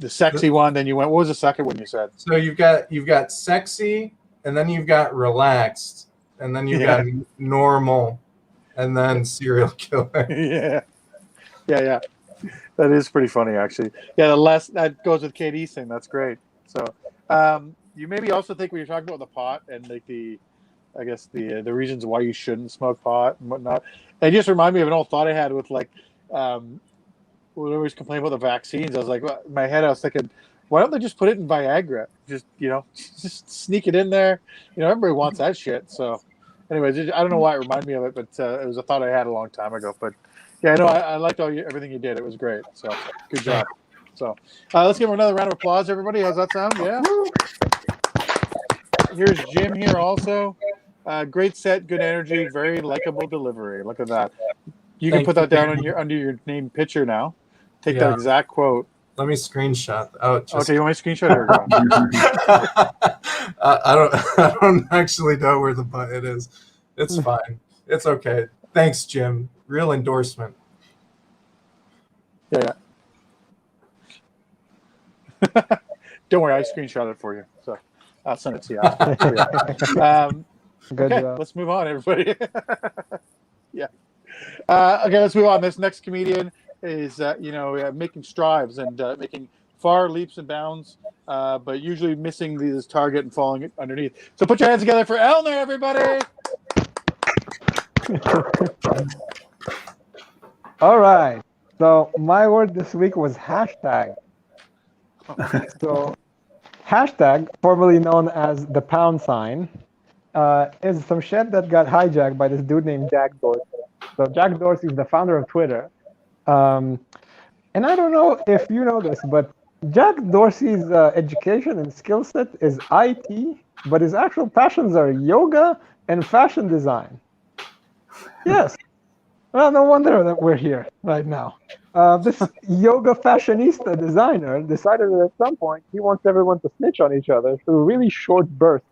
sexy one. Then you went. What was the second one you said? So you've got sexy, and then you've got relaxed, and then you've got normal, and then serial killer. Yeah. That is pretty funny, actually. Yeah, that goes with KD's thing. That's great. So, you maybe also think when you're talking about the pot and like the reasons why you shouldn't smoke pot and whatnot. It just reminded me of an old thought I had with like, when I was complaining about the vaccines. I was like, in my head, I was thinking, why don't they just put it in Viagra? Just sneak it in there. Everybody wants that shit. So, anyways, I don't know why it reminded me of it, but it was a thought I had a long time ago. But yeah, no, I liked everything you did. It was great. So good job. So let's give him another round of applause, everybody. How's that sound? Yeah. Here's Jim here also. Great set, good energy, very likable delivery. Look at that. You can put that down under your name picture now. Take that exact quote. Let me screenshot. Okay, you want me to screenshot it? I don't actually know where the button is. It's fine. It's okay. Thanks, Jim. Real endorsement. Yeah. Don't worry, I screenshot it for you. So I'll send it to you after. Okay, let's move on, everybody. Yeah. Okay, let's move on. This next comedian is, making strides and making far leaps and bounds, but usually missing this target and falling underneath. So put your hands together for Elner, everybody. All right. So my word this week was hashtag. So hashtag, formerly known as the £, is some shit that got hijacked by this dude named Jack Dorsey. So Jack Dorsey is the founder of Twitter. And I don't know if you know this, but Jack Dorsey's education and skill set is IT, but his actual passions are yoga and fashion design. Yes. Well, no wonder that we're here right now. This yoga fashionista designer decided that at some point he wants everyone to snitch on each other through really short bursts.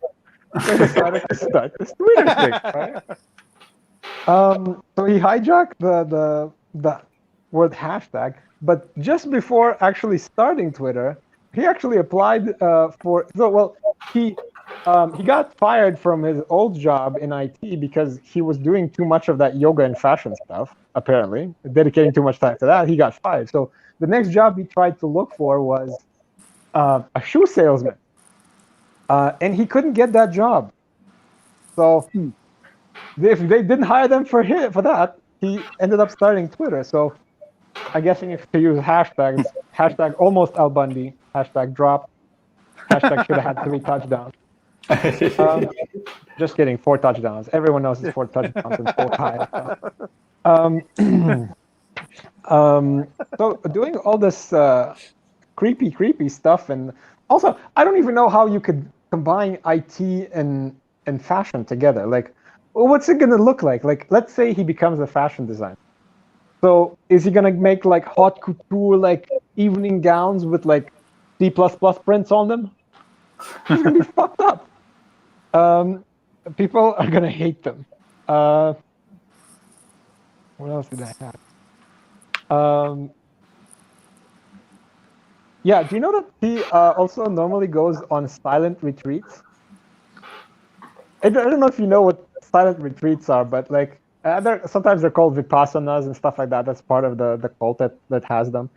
They decided to start this Twitter thing, right? So he hijacked the word hashtag, but just before actually starting Twitter, he actually applied he He got fired from his old job in IT because he was doing too much of that yoga and fashion stuff, apparently, dedicating too much time to that. He got fired. So the next job he tried to look for was a shoe salesman. And he couldn't get that job. So if they didn't hire them for that, he ended up starting Twitter. So I guess if to use hashtags, hashtag almost Al Bundy, hashtag drop, hashtag should have had 3 touchdowns. Just kidding, 4 touchdowns. Everyone knows it's 4 touchdowns and 4 ties. So doing all this creepy stuff, and also I don't even know how you could combine IT and fashion together. Like, what's it gonna look like? Like, let's say he becomes a fashion designer. So is he gonna make like haute couture, like evening gowns with like C++ prints on them? He's gonna be fucked up. People are gonna hate them. What else did I have? Yeah, do you know that he also normally goes on silent retreats? I don't know if you know what silent retreats are, but like sometimes they're called vipassanas and stuff like that. That's part of the cult that has them.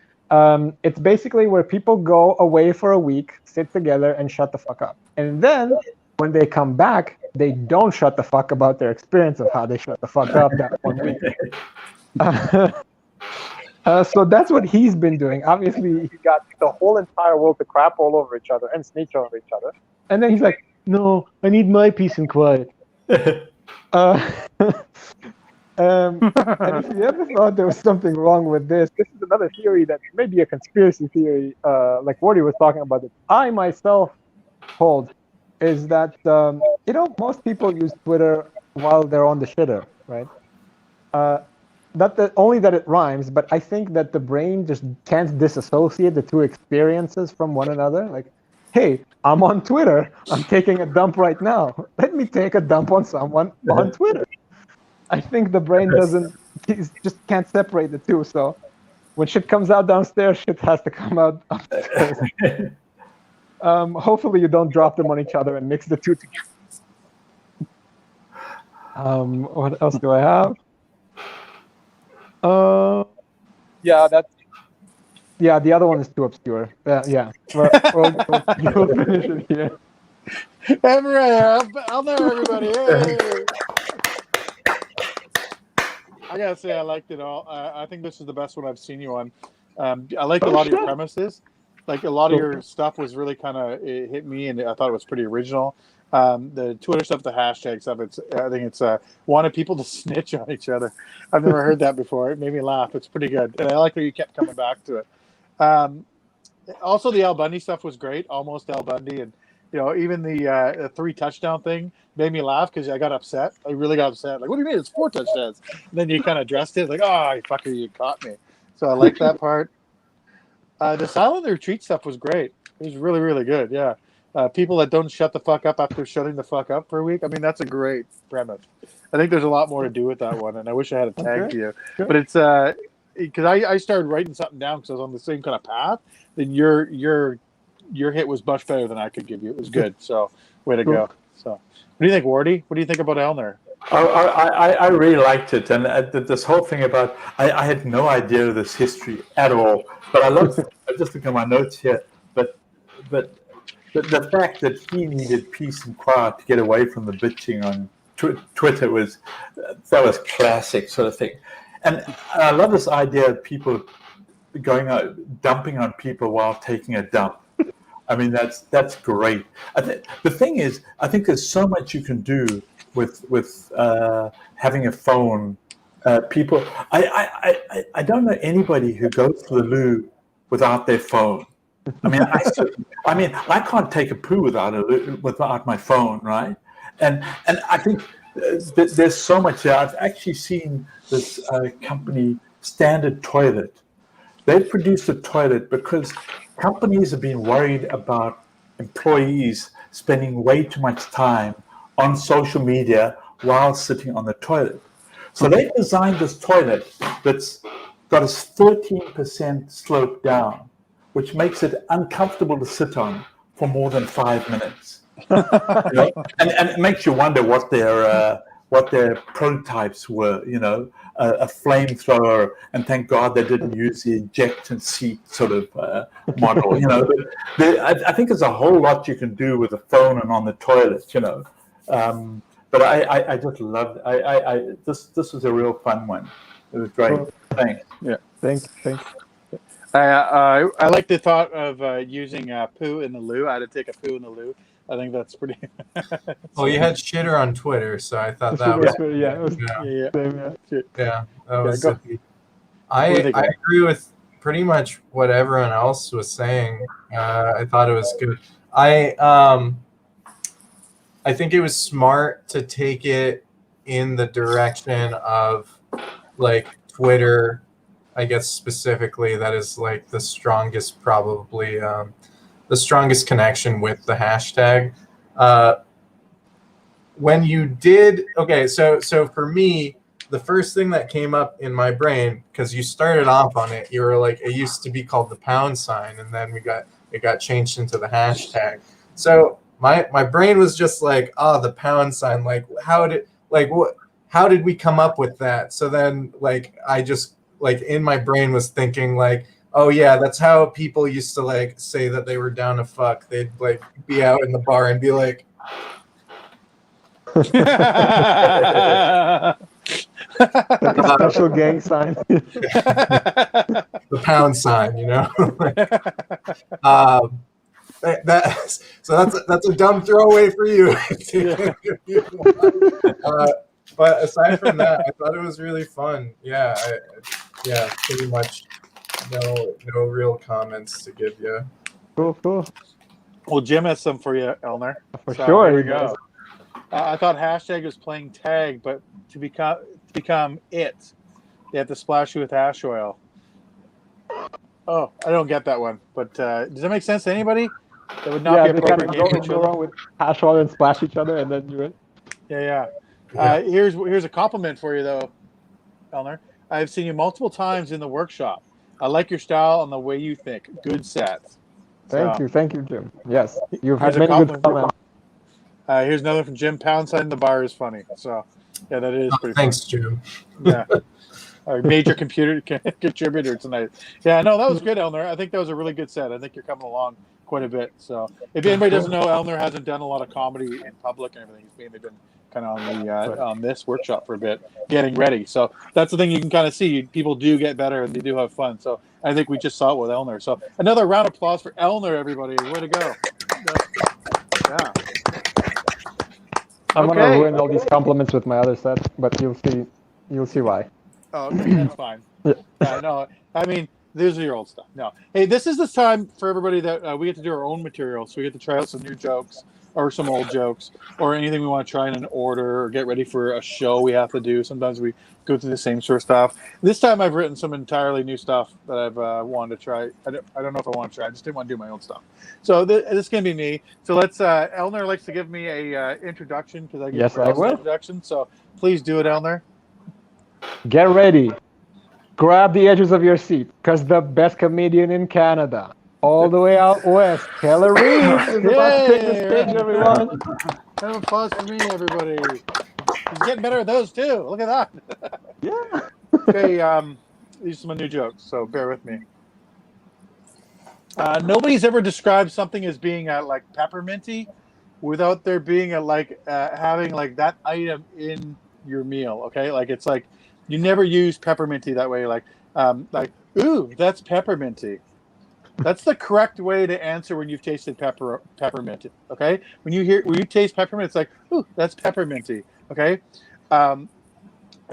It's basically where people go away for a week, sit together, and shut the fuck up. And then when they come back, they don't shut the fuck about their experience of how they shut the fuck up that 1 week. So that's what he's been doing. Obviously, he got the whole entire world to crap all over each other and snitch over each other. And then he's like, no, I need my peace and quiet. And if you ever thought there was something wrong with this is another theory that may be a conspiracy theory, like Wardy was talking about, that I myself hold, is that, most people use Twitter while they're on the shitter, right? Only that it rhymes, but I think that the brain just can't disassociate the two experiences from one another. Like, hey, I'm on Twitter. I'm taking a dump right now. Let me take a dump on someone on Twitter. I think the brain just can't separate the two. So when shit comes out downstairs, shit has to come out upstairs. Hopefully you don't drop them on each other and mix the two together. What else do I have? The other one is too obscure. Yeah. We'll finish it here. I'll know everybody. Hey. I gotta say, I liked it all. I think this is the best one I've seen you on. I liked a lot of your premises. Like, a lot of your stuff was really kind of, it hit me, and I thought it was pretty original. The Twitter stuff, the hashtag stuff, I think it's wanted people to snitch on each other. I've never heard that before. It made me laugh. It's pretty good, and I like how you kept coming back to it. Also, the Al Bundy stuff was great, almost Al Bundy, and even the 3 touchdown thing made me laugh because I got upset. I really got upset. Like, what do you mean it's 4 touchdowns? And then you kind of addressed it like, oh, you fucker, you caught me. So I like that part. The silent retreat stuff was great. It was really, really good. Yeah. People that don't shut the fuck up after shutting the fuck up for a week. I mean, that's a great premise. I think there's a lot more to do with that one, and I wish I had a tag to you. Sure. But it's because I started writing something down because I was on the same kind of path. Then your hit was much better than I could give you. It was good. So way to go. So what do you think, Wardy? What do you think about Elner? I really liked it, and this whole thing about I had no idea of this history at all. But I love just look at my notes here. But the fact that he needed peace and quiet to get away from the bitching on Twitter was classic sort of thing. And I love this idea of people going out dumping on people while taking a dump. I mean, that's great. The thing is, I think there's so much you can do with having a phone. People, I don't know anybody who goes to the loo without their phone. I mean, I can't take a poo without my phone, right? And I think there's so much there. I've actually seen this company, Standard Toilet. They produced a toilet because companies have been worried about employees spending way too much time on social media while sitting on the toilet. So they designed this toilet that's got a 13% slope down, which makes it uncomfortable to sit on for more than 5 minutes. And it makes you wonder what their prototypes were. A flamethrower, and thank God they didn't use the ejector seat sort of model. I think there's a whole lot you can do with a phone and on the toilet. But I just loved. This was a real fun one. It was great. Thanks. Yeah. Thanks. I like the thought of using poo in the loo. I had to take a poo in the loo. I think that's pretty. Well, you had shitter on Twitter, so I thought that was that was go. zippy. I agree with pretty much what everyone else was saying. I thought it was good. I think it was smart to take it in the direction of like Twitter, I guess specifically, that is like the strongest, probably the strongest connection with the hashtag. When you did, okay, so for me, the first thing that came up in my brain, because you started off on it, you were like, it used to be called the pound sign, and then it got changed into the hashtag. So my brain was just like, the pound sign, like how did we come up with that? So then like I just like in my brain was thinking like, oh yeah, that's how people used to like say that they were down to fuck. They'd like be out in the bar and be like special gang sign. The pound sign, that's a dumb throwaway for you. But aside from that, I thought it was really fun. Yeah, pretty much no real comments to give you. Cool. Well, Jim has some for you, Elner. For sure. Here we go. I thought hashtag was playing tag, but to become it, they have to splash you with hash oil. Oh, I don't get that one. But does that make sense to anybody? That would not be appropriate. Go wrong with hash oil and splash each other and then do it. Yeah. Here's a compliment for you though, Elner. I've seen you multiple times in the workshop. I like your style and the way you think. Good set. Thank you, Jim. Yes, you've had many good comments. Here's another from Jim. Pound sign the bar is funny. So, yeah, that is pretty. Thanks, funny. Jim. Yeah, our major contributor tonight. Yeah, no, that was good, Elner. I think that was a really good set. I think you're coming along quite a bit. So, if anybody doesn't know, Elner hasn't done a lot of comedy in public and everything. He's mainly been kind of on this workshop for a bit, getting ready. So that's the thing you can kind of see. People do get better and they do have fun. So I think we just saw it with Elner. So another round of applause for Elner, everybody. Way to go. Yeah. I'm gonna ruin all these compliments with my other set, but you'll see why. Oh, okay, that's fine. Yeah, no, I mean, these are your old stuff. No, hey, this is the time for everybody that we get to do our own material, so we get to try out some new jokes or some old jokes or anything we want to try in an order or get ready for a show we have to do. Sometimes we go through the same sort of stuff. This time I've written some entirely new stuff that I've wanted to try. I don't know if I want to try. I just didn't want to do my own stuff. So this is going to be me. So let's. Elner likes to give me a introduction because I give I will. Introduction. So please do it, Elner. Get ready. Grab the edges of your seat, because the best comedian in Canada, all the way out west, Keller Reeves, is about to take the stage, everyone. Have a applause for me, everybody. He's getting better at those, too. Look at that. Yeah. Okay, these are my new jokes, so bear with me. Nobody's ever described something as being like pepperminty without there being having like that item in your meal, okay? Like it's like you never use pepperminty that way, like ooh, that's pepperminty. That's the correct way to answer when you've tasted peppermint. Okay, when you taste peppermint, it's like, ooh, that's pepperminty. Okay,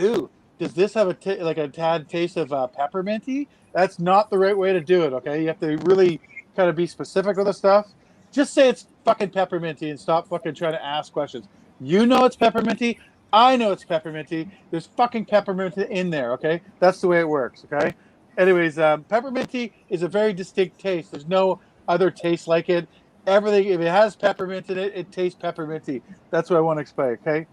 ooh, does this have a tad taste of pepperminty? That's not the right way to do it. Okay, you have to really kind of be specific with the stuff. Just say it's fucking pepperminty and stop fucking trying to ask questions. You know it's pepperminty. I know it's pepperminty. There's fucking peppermint in there. Okay, that's the way it works. Okay. Anyways, pepperminty is a very distinct taste. There's no other taste like it. Everything, if it has peppermint in it, it tastes pepperminty. That's what I want to explain, okay?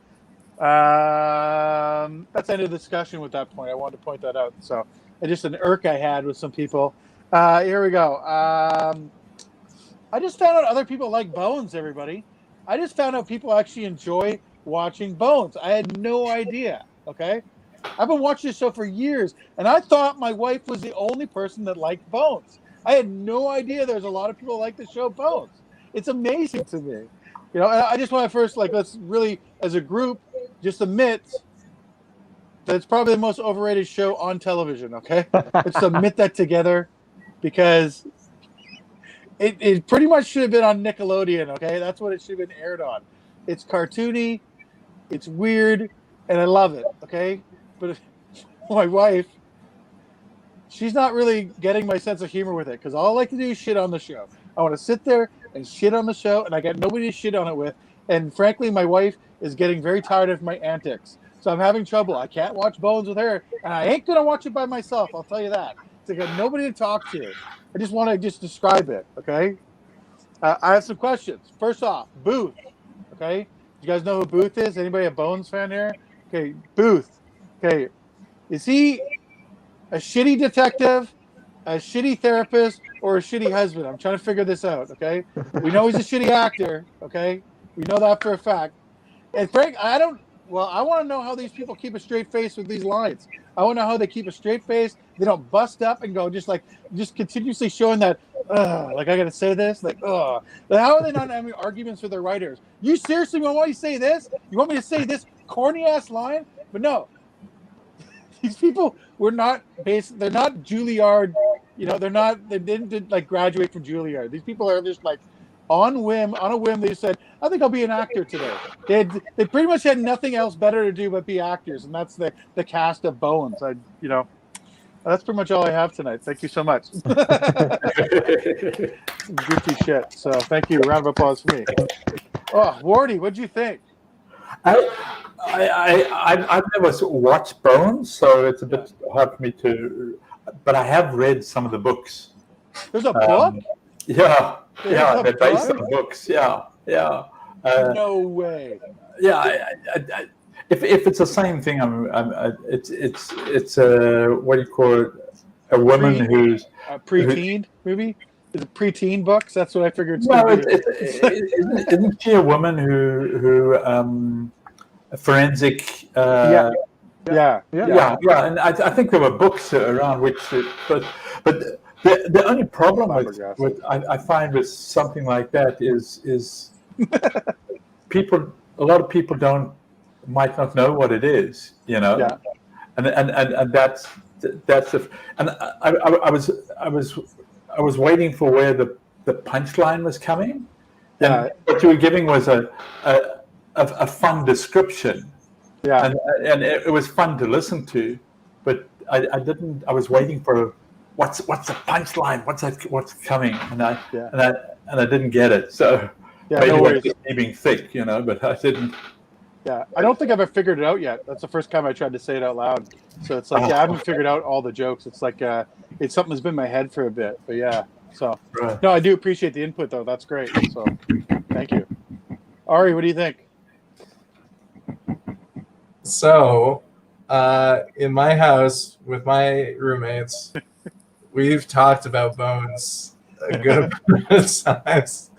That's the end of the discussion with that point. I wanted to point that out. So, just an irk I had with some people. Here we go. I just found out other people like bones, everybody. I just found out people actually enjoy watching Bones. I had no idea. Okay, I've been watching this show for years, and I thought my wife was the only person that liked Bones. I had no idea there's a lot of people that like the show Bones. It's amazing to me. And I just want to first, let's really, as a group, just admit that it's probably the most overrated show on television, okay? Let's admit that together, because it pretty much should have been on Nickelodeon, okay? That's what it should have been aired on. It's cartoony, it's weird, and I love it, okay? But my wife, she's not really getting my sense of humor with it, because all I like to do is shit on the show. I want to sit there and shit on the show, and I got nobody to shit on it with. And frankly, my wife is getting very tired of my antics. So I'm having trouble. I can't watch Bones with her, and I ain't going to watch it by myself, I'll tell you that. So I got nobody to talk to. I just want to describe it, okay? I have some questions. First off, Booth, okay? You guys know who Booth is? Anybody a Bones fan here? Okay, Booth. Okay, is he a shitty detective, a shitty therapist, or a shitty husband? I'm trying to figure this out, okay? We know he's a shitty actor, okay? We know that for a fact. And Frank, I want to know how these people keep a straight face with these lines. I want to know how they keep a straight face. They don't bust up and go just continuously showing that, I got to say this? How are they not having arguments with their writers? You seriously want me to say this? You want me to say this corny-ass line? But no. These people were not they're not Juilliard, they didn't graduate from Juilliard. These people are just on a whim, they said, I think I'll be an actor today. They pretty much had nothing else better to do but be actors, and that's the cast of Bones. That's pretty much all I have tonight. Thank you so much. Goofy shit. So thank you. Round of applause for me. Oh, Wardy, what'd you think? I've never watched Bones, so it's a bit hard for me to. But I have read some of the books. There's a book? Yeah, they're based on books. Yeah. No way. Yeah, if it's the same thing, it's a what do you call it? A woman who's a preteen movie. Is it preteen books? That's what I figured. Isn't she a woman who a forensic? Yeah. And I think there were books around which, but the only problem with I find with something like that is people. A lot of people might not know what it is, and that's and I was waiting for where the punchline was coming, and what you were giving was a fun description, and it was fun to listen to, but I didn't. I was waiting for what's the punchline, what's coming, and I didn't get it. So maybe it was just me being thick, but I didn't. Yeah, I don't think I've ever figured it out yet. That's the first time I tried to say it out loud. So it's I haven't figured out all the jokes. It's it's something that's been in my head for a bit. But yeah, so no, I do appreciate the input though. That's great. So thank you, Ari. What do you think? So, in my house with my roommates, we've talked about Bones a good amount of times,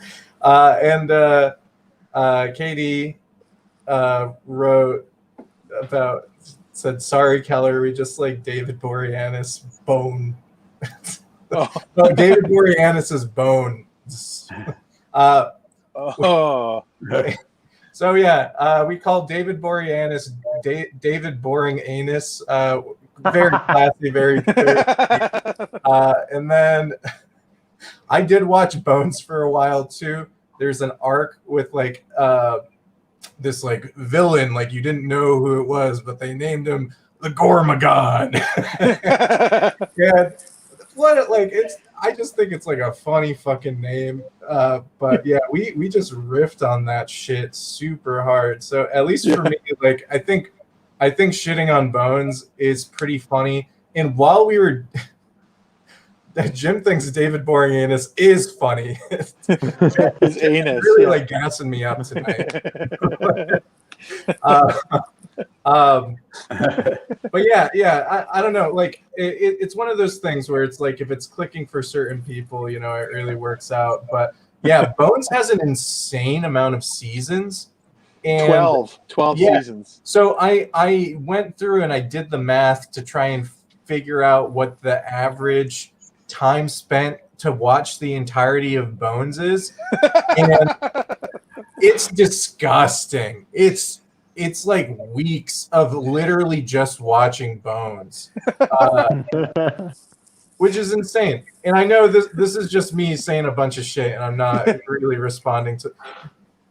and Katie wrote said, sorry, Keller, we just like David Boreanaz bone. No, David Boreanaz's bone. So yeah, we call David Boreanaz David Boring Anus. Very classy, very and then I did watch Bones for a while too. There's an arc with this villain, you didn't know who it was, but they named him the Gormagon. And I just think it's a funny fucking name. But yeah, we just riffed on that shit super hard. So at least for me, I think shitting on Bones is pretty funny. And while we were Jim thinks David Boreanaz is funny. His anus really gassing me up tonight. But yeah, I don't know. It's one of those things where it's if it's clicking for certain people, it really works out. But Yeah, Bones has an insane amount of seasons. And 12 yeah, seasons. So I went through and I did the math to try and figure out what the average time spent to watch the entirety of Bones is. And it's disgusting. It's like weeks of literally just watching Bones. Which is insane. And I know this is just me saying a bunch of shit, and I'm not really responding to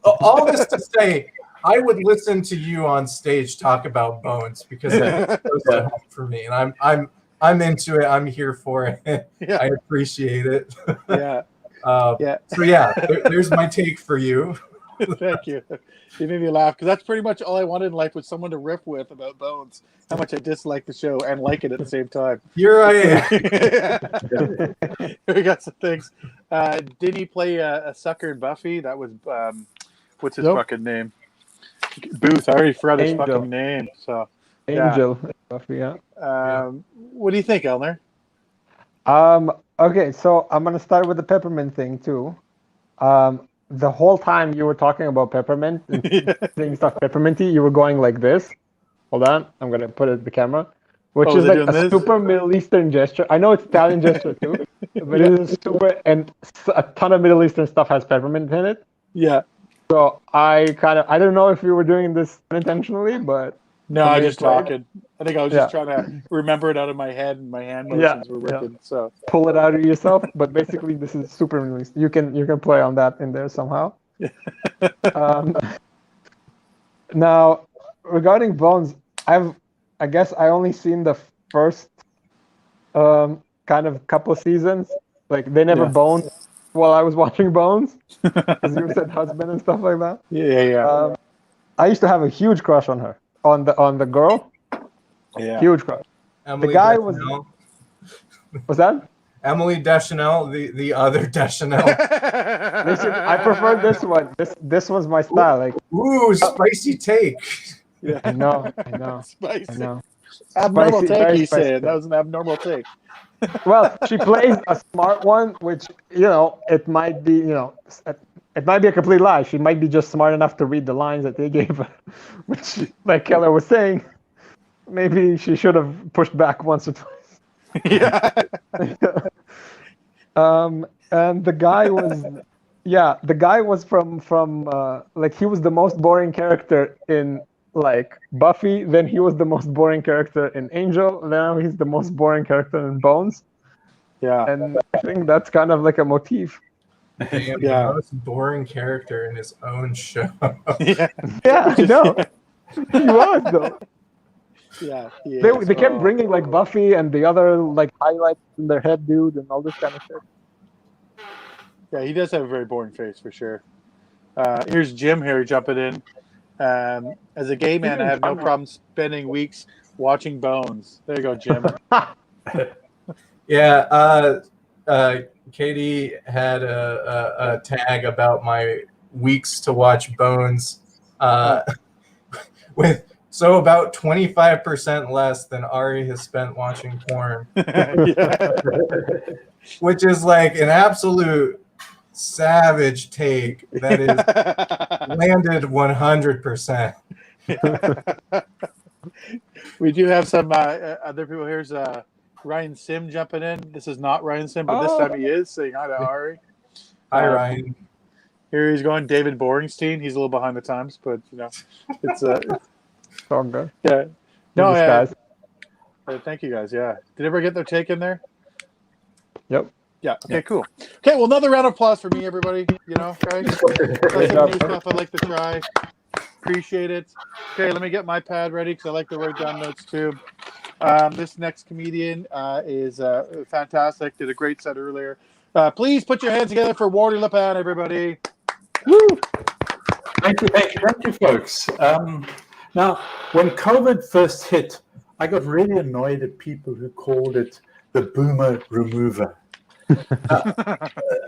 all this to say I would listen to you on stage talk about Bones because it's so hard for me, and I'm into it. I'm here for it. Yeah. I appreciate it. Yeah. Yeah. So yeah, there's my take for you. Thank you. You made me laugh because that's pretty much all I wanted in life was someone to riff with about Bones. How much I dislike the show and like it at the same time. Here I am. We got some things. Did he play a sucker in Buffy? That was what's his fucking name? Booth. I already forgot his fucking name. So Angel. Buffy, yeah. What do you think, Elner? Okay, so I'm gonna start with the peppermint thing too. The whole time you were talking about peppermint and saying stuff pepperminty, you were going like this. Hold on, I'm gonna put it in the camera, which is like a super Middle Eastern gesture. I know it's Italian gesture too, but it is super, and a ton of Middle Eastern stuff has peppermint in it. Yeah. So I don't know if you were doing this unintentionally, but no, I just talking. I think I was just trying to remember it out of my head, and my hand motions were working. So pull it out of yourself. But basically, this is super Middle Eastern. You can play on that in there somehow. Now, regarding Bones, I guess I only seen the first kind of couple seasons. Like they never boned while I was watching Bones, because you said husband and stuff like that. Yeah. I used to have a huge crush on her, on the girl. Yeah. Huge crush. Emily the guy Deschanel. was that? Emily Deschanel, the other Deschanel. I prefer this one. This was my style. Like, ooh, spicy take. Yeah. I know. Spicy. I know. Abnormal Spicy, take, very he spicy said. take. That was an abnormal take. Well, she plays a smart one, which it might be it might be a complete lie. She might be just smart enough to read the lines that they gave her, which, like Keller was saying, maybe she should have pushed back once or twice. Yeah. And the guy was from like he was the most boring character in like Buffy, then he was the most boring character in Angel, now he's the most boring character in Bones. Yeah. And I think that's kind of like a motif. Damn, the most boring character in his own show. Yeah, I know. He was though. Yeah. They kept bringing like Buffy and the other like highlights in their head, dude, and all this kind of shit. Yeah, he does have a very boring face for sure. Here's Jim here jumping in. As a gay man, I have no problem spending weeks watching Bones. There you go, Jim. Yeah, Katie had a tag about my weeks to watch Bones with about 25% less than Ari has spent watching porn. Which is like an absolute savage take that is landed 100%. We do have some other people. Here's Ryan Sim jumping in. This is not Ryan Sim, but this time he is saying hi to Ari. Hi, Ryan. Here he's going David Boringstein. He's a little behind the times, but it's all good. Yeah. No, guys. Thank you guys. Yeah. Did everybody get their take in there? Yep. Yeah. Okay. Cool. Okay. Well, another round of applause for me, everybody. Guys. That's some new stuff I'd like to try. Appreciate it. Okay. Let me get my pad ready because I like to write down notes too. This next comedian is fantastic. Did a great set earlier. Please put your hands together for Wardy Lepan, everybody. Woo! Thank you, folks. Now, when COVID first hit, I got really annoyed at people who called it the boomer remover.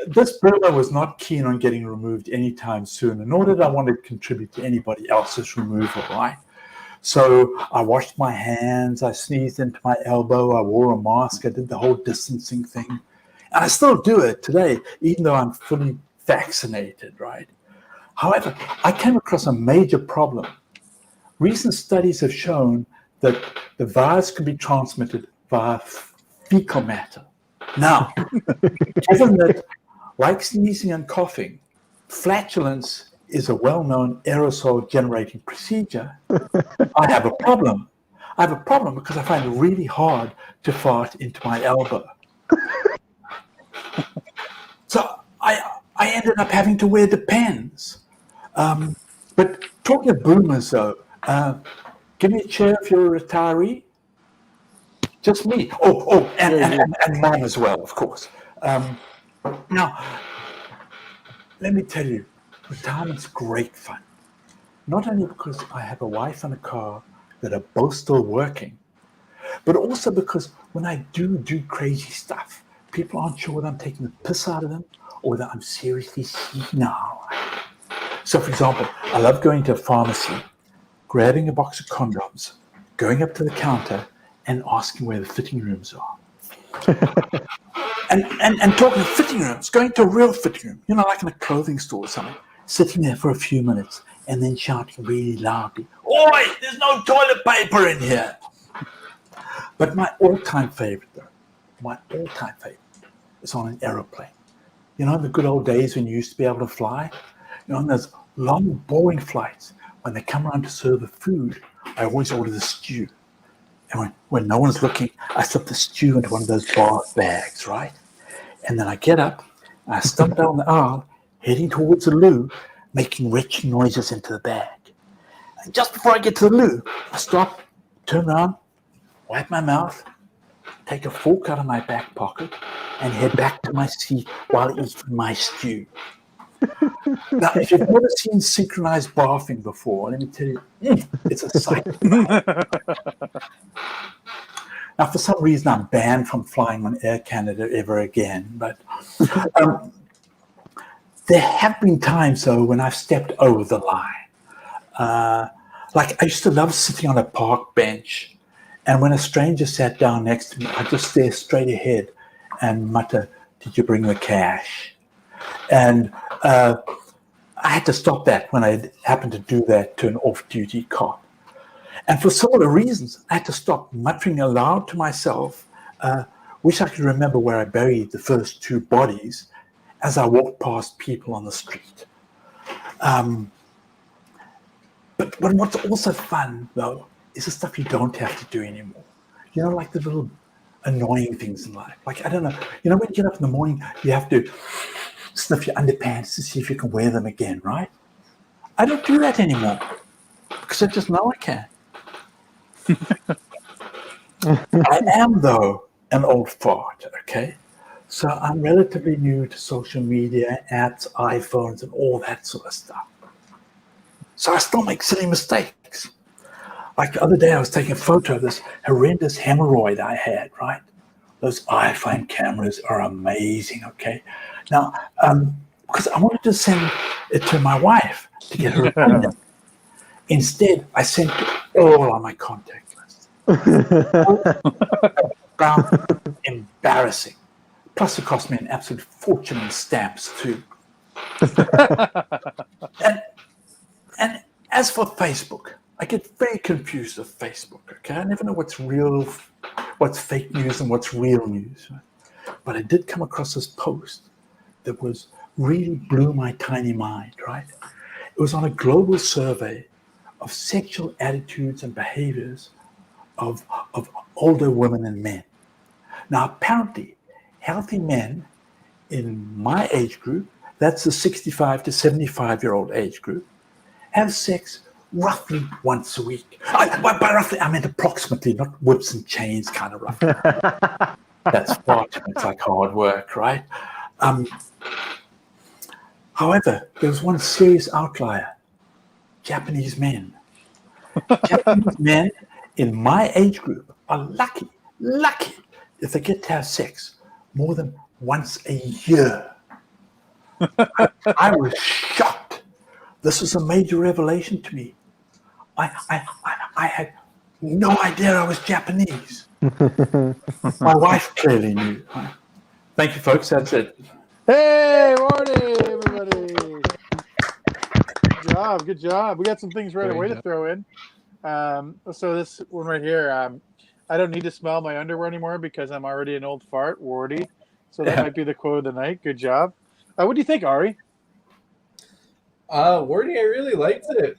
This boomer was not keen on getting removed anytime soon, nor did I want to contribute to anybody else's removal, right? So I washed my hands, I sneezed into my elbow, I wore a mask, I did the whole distancing thing. And I still do it today, even though I'm fully vaccinated, right? However, I came across a major problem. Recent studies have shown that the virus can be transmitted via fecal matter. Now, given that, like sneezing and coughing, flatulence is a well-known aerosol-generating procedure, I have a problem. I have a problem because I find it really hard to fart into my elbow. So I ended up having to wear Depends. But talking of boomers, though, give me a chair if you're a retiree. Just me. And mom as well, of course. Now, let me tell you, retirement's great fun. Not only because I have a wife and a car that are both still working, but also because when I do crazy stuff, people aren't sure whether I'm taking the piss out of them or whether I'm seriously senile. So, for example, I love going to a pharmacy, grabbing a box of condoms, going up to the counter and asking where the fitting rooms are. and talking of fitting rooms, going to a real fitting room, like in a clothing store or something, sitting there for a few minutes and then shouting really loudly, "Oi, there's no toilet paper in here." But my all-time favorite is on an aeroplane. The good old days when you used to be able to fly? On those long, boring flights, when they come around to serve the food, I always order the stew. And when no one's looking, I slip the stew into one of those bath bags, right? And then I get up, and I stump down the aisle, heading towards the loo, making retching noises into the bag. And just before I get to the loo, I stop, turn around, wipe my mouth, take a fork out of my back pocket, and head back to my seat while eating my stew. Now, if you've never seen synchronized barfing before, let me tell you, it's a sight. Now, for some reason, I'm banned from flying on Air Canada ever again, but there have been times, though, when I've stepped over the line. Like, I used to love sitting on a park bench, and when a stranger sat down next to me, I'd just stare straight ahead and mutter, "Did you bring the cash?" And I had to stop that when I happened to do that to an off-duty cop. And for similar reasons, I had to stop muttering aloud to myself, wish I could remember where I buried the first two bodies as I walked past people on the street. But what's also fun, though, is the stuff you don't have to do anymore. Like the little annoying things in life. Like, I don't know, when you get up in the morning, you have to sniff your underpants to see if you can wear them again, right? I don't do that anymore because I just know I can. I am, though, an old fart, okay? So I'm relatively new to social media, apps, iPhones, and all that sort of stuff. So I still make silly mistakes. Like the other day, I was taking a photo of this horrendous hemorrhoid I had, right? Those iPhone cameras are amazing, okay? Now, because I wanted to send it to my wife to get her opinion. Instead, I sent it all on my contact list. Embarrassing. Plus, it cost me an absolute fortune in stamps, too. And as for Facebook, I get very confused with Facebook, okay? I never know what's real, what's fake news, and what's real news. But I did come across this post that really blew my tiny mind, right? It was on a global survey of sexual attitudes and behaviors of older women and men. Now, apparently, healthy men in my age group, that's the 65 to 75-year-old age group, have sex roughly once a week. By roughly, I meant approximately, not whips and chains kind of roughly. That's far too much like hard work, right? However, there was one serious outlier: Japanese men. Japanese men in my age group are lucky if they get to have sex more than once a year. I was shocked. This was a major revelation to me. I had no idea I was Japanese. My wife clearly knew. Thank you, folks. That's it. Hey, morning, everybody. job. Good job. We got some things right away to throw in. So this one right here, I don't need to smell my underwear anymore because I'm already an old fart, Wardy. So that might be the quote of the night. Good job. What do you think, Ari? Wardy, I really liked it.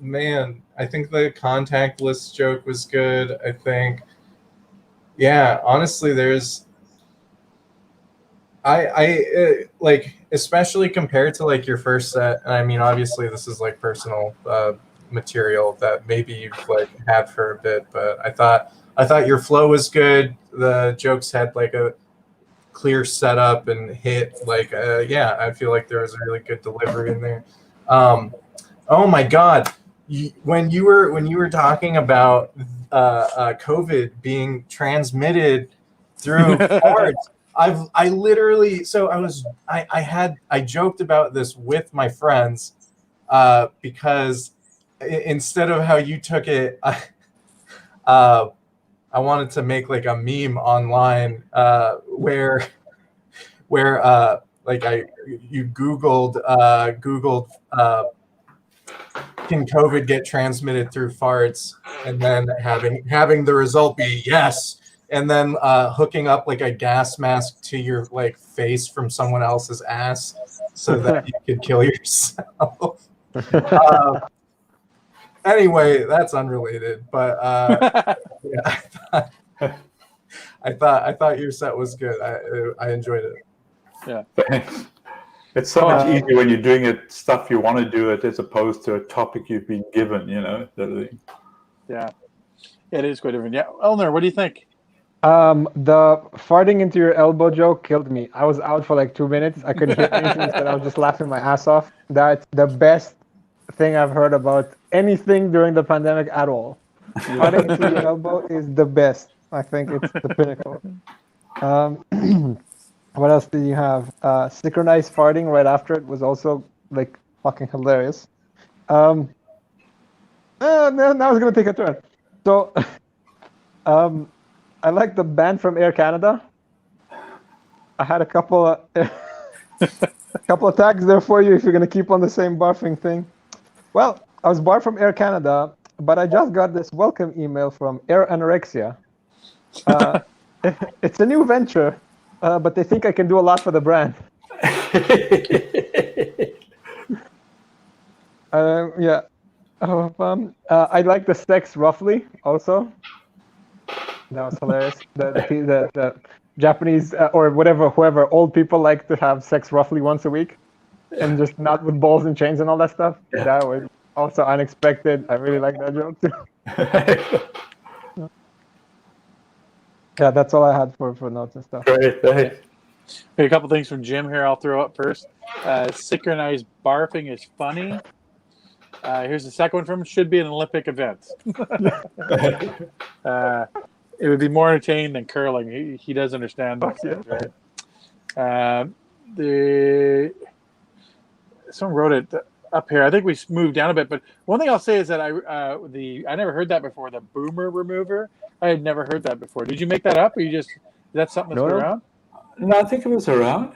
Man, I think the contactless joke was good. I think, yeah, honestly, I like, especially compared to like your first set. And I mean, obviously, this is like personal material that maybe you've like had for a bit, but I thought your flow was good. The jokes had like a clear setup and hit. Like, yeah, I feel like there was a really good delivery in there. Oh my God. When you were talking about COVID being transmitted through farts, I literally, so I joked about this with my friends because instead of how you took it, I wanted to make like a meme online where like you Googled can COVID get transmitted through farts, and then having the result be yes, and then hooking up like a gas mask to your like face from someone else's ass so that you could kill yourself. Anyway, that's unrelated, but yeah, I thought your set was good. I enjoyed it. Yeah. Thanks. It's so much easier when you're doing it stuff you want to do it as opposed to a topic you've been given, you know. Yeah, it is quite different. Yeah, Elner, what do you think? The farting into your elbow joke killed me. I was out for like 2 minutes. I couldn't hear anything, so I was just laughing my ass off. That's the best thing I've heard about anything during the pandemic at all. Farting into your elbow is the best. I think it's the pinnacle. What else did you have? Synchronized farting right after it was also like fucking hilarious. Now it's gonna take a turn. So, I like the band from Air Canada. I had a couple of tags there for you if you're gonna keep on the same barfing thing. Well, I was barred from Air Canada, but I just got this welcome email from Air Anorexia. It's a new venture. But they think I can do a lot for the brand. Yeah. I like the sex roughly also. That was hilarious. The Japanese or whoever old people like to have sex roughly once a week, and just not with balls and chains and all that stuff. Yeah. That was also unexpected. I really like that joke too. Yeah, that's all I had for notes and stuff. Great, thanks. Okay, a couple things from Jim here I'll throw up first. Synchronized barfing is funny. Here's the second one from him. Should be an Olympic event. It would be more entertaining than curling. He does understand that, right? Someone wrote it up here. I think we moved down a bit, but one thing I'll say is that I never heard that before. The boomer remover. I had never heard that before. Did you make that up, or is that something that's been around? No, I think it was around.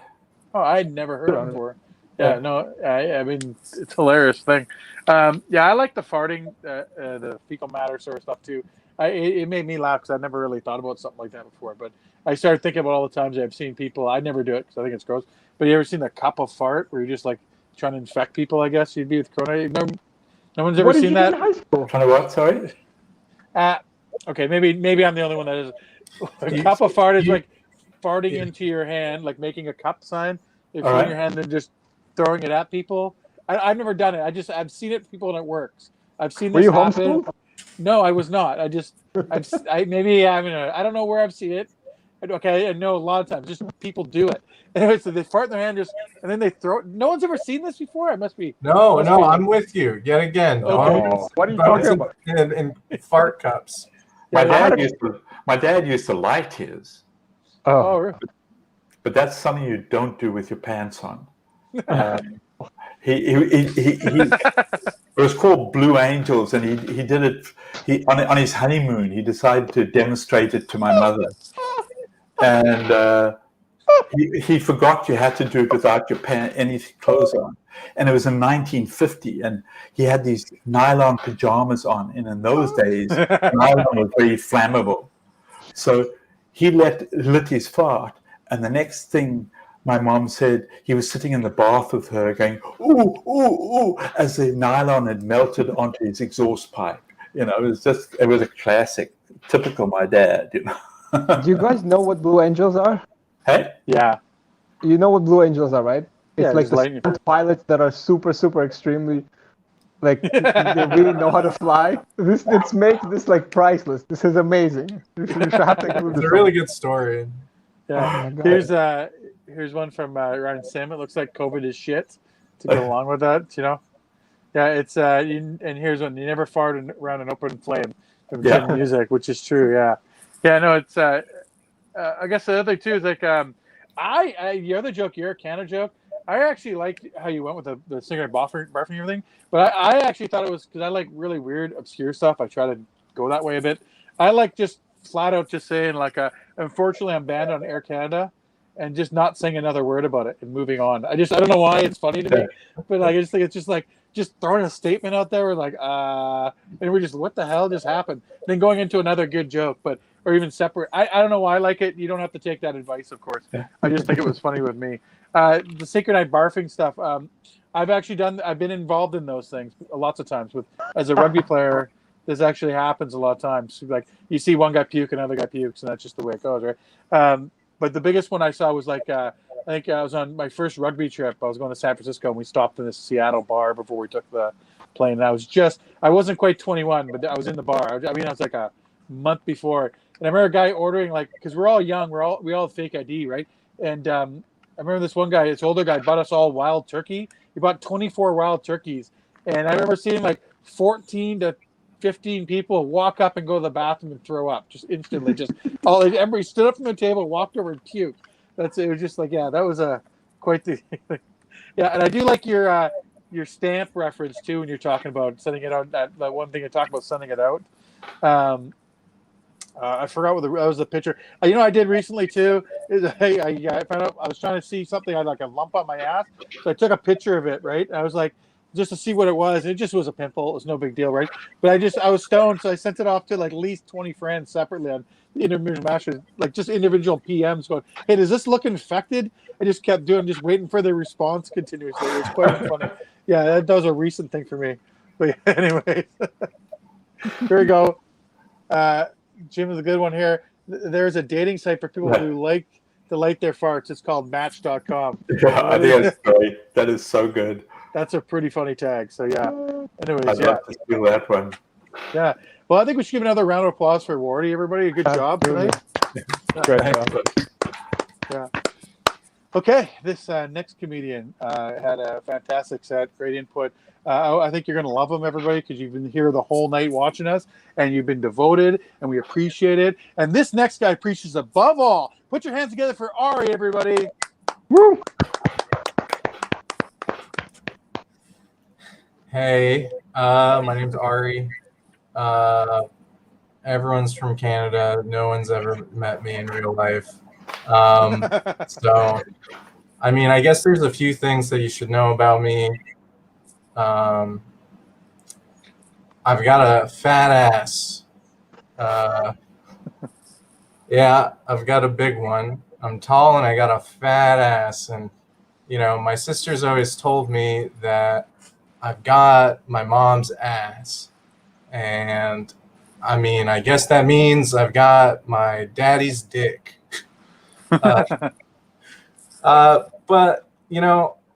Oh, I had never heard it before. Yeah, no, I mean, it's a hilarious thing. Yeah, I like the farting, the fecal matter sort of stuff too. It made me laugh because I never really thought about something like that before. But I started thinking about all the times I've seen people. I never do it because I think it's gross. But you ever seen the cup of fart where you're just like trying to infect people? I guess you'd be with Corona. No one's ever seen that. In high school? Trying to what? Sorry. Okay, maybe I'm the only one that is. A cup of fart is like farting into your hand, like making a cup sign. If you're in your hand and just throwing it at people. I've never done it. I've seen it people and it works. I've seen this Were you happen. homeschooled? No, I was not. I don't know where I've seen it. Okay, I know a lot of times just people do it. Anyway, so they fart in their hand and then they throw it. No one's ever seen this before. It must be. No, I'm with you yet again. Okay. What are you talking about? In fart cups. My dad used to light his. Oh, really? But that's something you don't do with your pants on. He it was called Blue Angels, and he did it. On his honeymoon, he decided to demonstrate it to my mother, and he forgot you had to do it without your any clothes on. And it was in 1950, and he had these nylon pajamas on. And in those days, nylon was very flammable. So he lit his fart, and the next thing my mom said, he was sitting in the bath with her going, ooh, ooh, ooh, as the nylon had melted onto his exhaust pipe. You know, it was a classic, typical my dad, you know. Do you guys know what Blue Angels are? Hey? Yeah. You know what Blue Angels are, right? It's Yeah, like just the lightning. pilots that are super, super extremely, like, they really know how to fly. This makes this like priceless. This is amazing. You should have to include It's this a really one. good story. Yeah. Oh my God. Here's one from Ryan Sim. It looks like COVID is shit to go along with that, you know. Yeah, it's and here's one. You never fart around an open flame from Chin Music, which is true. Yeah. Yeah, no, it's I guess the other thing too is like the other joke, your Canada joke. I actually liked how you went with the cigarette barfing and everything, but I actually thought it was because I like really weird, obscure stuff. I try to go that way a bit. I like just flat out just saying like, unfortunately, I'm banned on Air Canada, and just not saying another word about it and moving on. I don't know why it's funny to me, but like, I just think it's just like just throwing a statement out there. We're like, and we're just, what the hell just happened? Then going into another good joke, but or even separate. I don't know why I like it. You don't have to take that advice, of course. I just think it was funny with me. The synchronized barfing stuff. I've been involved in those things lots of times as a rugby player. This actually happens a lot of times. Like you see one guy puke, another guy pukes, and that's just the way it goes, right? But the biggest one I saw was like, I think I was on my first rugby trip. I was going to San Francisco, and we stopped in this Seattle bar before we took the plane. And I wasn't quite 21, but I was in the bar. I was like a month before. And I remember a guy ordering, like, because we're all young, we all have fake ID, right? And I remember this one guy, this older guy, bought us all wild turkey. He bought 24 wild turkeys. And I remember seeing like 14 to 15 people walk up and go to the bathroom and throw up just instantly. Everybody stood up from the table, walked over and puked. It was just like, yeah, that was quite the yeah. And I do like your stamp reference too when you're talking about sending it out. That one thing you talk about sending it out. I forgot what that was the picture. I did recently too. I found out I was trying to see something. I had like a lump on my ass, so I took a picture of it. Right, and I was like, just to see what it was. It just was a pimple. It was no big deal, right? But I was stoned, so I sent it off to like at least 20 friends separately on individual masters, like just individual PMs going, "Hey, does this look infected?" I just kept just waiting for the response continuously. It was quite funny. Yeah, that was a recent thing for me. But yeah, anyways, here we go. Jim is a good one here. There's a dating site for people who like to light their farts. It's called Match.com. Yeah, I think that's great. That is so good. That's a pretty funny tag. So yeah. Anyways, I'd love to steal that one. Yeah. Well, I think we should give another round of applause for Wardy, everybody. Good job tonight. Great job. Yeah. Okay, this next comedian had a fantastic set, great input. I think you're going to love him, everybody, because you've been here the whole night watching us, and you've been devoted, and we appreciate it. And this next guy preaches above all. Put your hands together for Ari, everybody. Woo! Hey, my name's Ari. Everyone's from Canada. No one's ever met me in real life. So, I mean, I guess there's a few things that you should know about me. I've got a fat ass. Yeah, I've got a big one. I'm tall and I got a fat ass. And, my sister's always told me that I've got my mom's ass. And, I mean, I guess that means I've got my daddy's dick. But,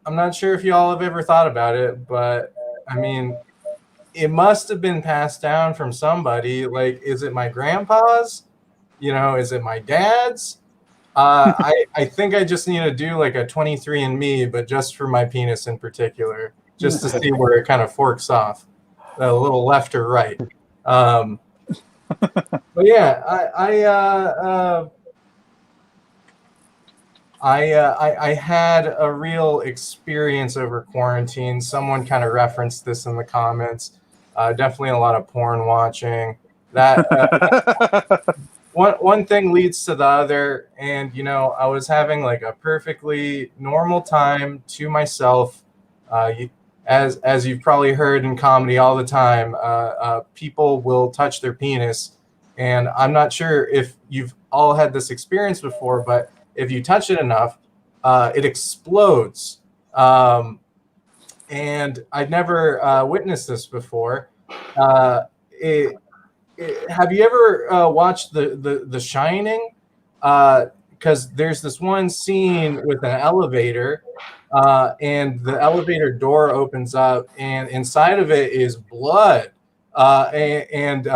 I'm not sure if y'all have ever thought about it, but I mean, it must have been passed down from somebody. Like, is it my grandpa's? Is it my dad's? I think I just need to do like a 23andMe, but just for my penis in particular, just to see where it kind of forks off, a little left or right. But yeah, I had a real experience over quarantine. Someone kind of referenced this in the comments. Definitely a lot of porn watching. That one thing leads to the other, and I was having like a perfectly normal time to myself. As you've probably heard in comedy all the time, people will touch their penis, and I'm not sure if you've all had this experience before, but if you touch it enough, it explodes. And I'd never witnessed this before. Have you ever watched the Shining? Because there's this one scene with an elevator, and the elevator door opens up, and inside of it is blood, and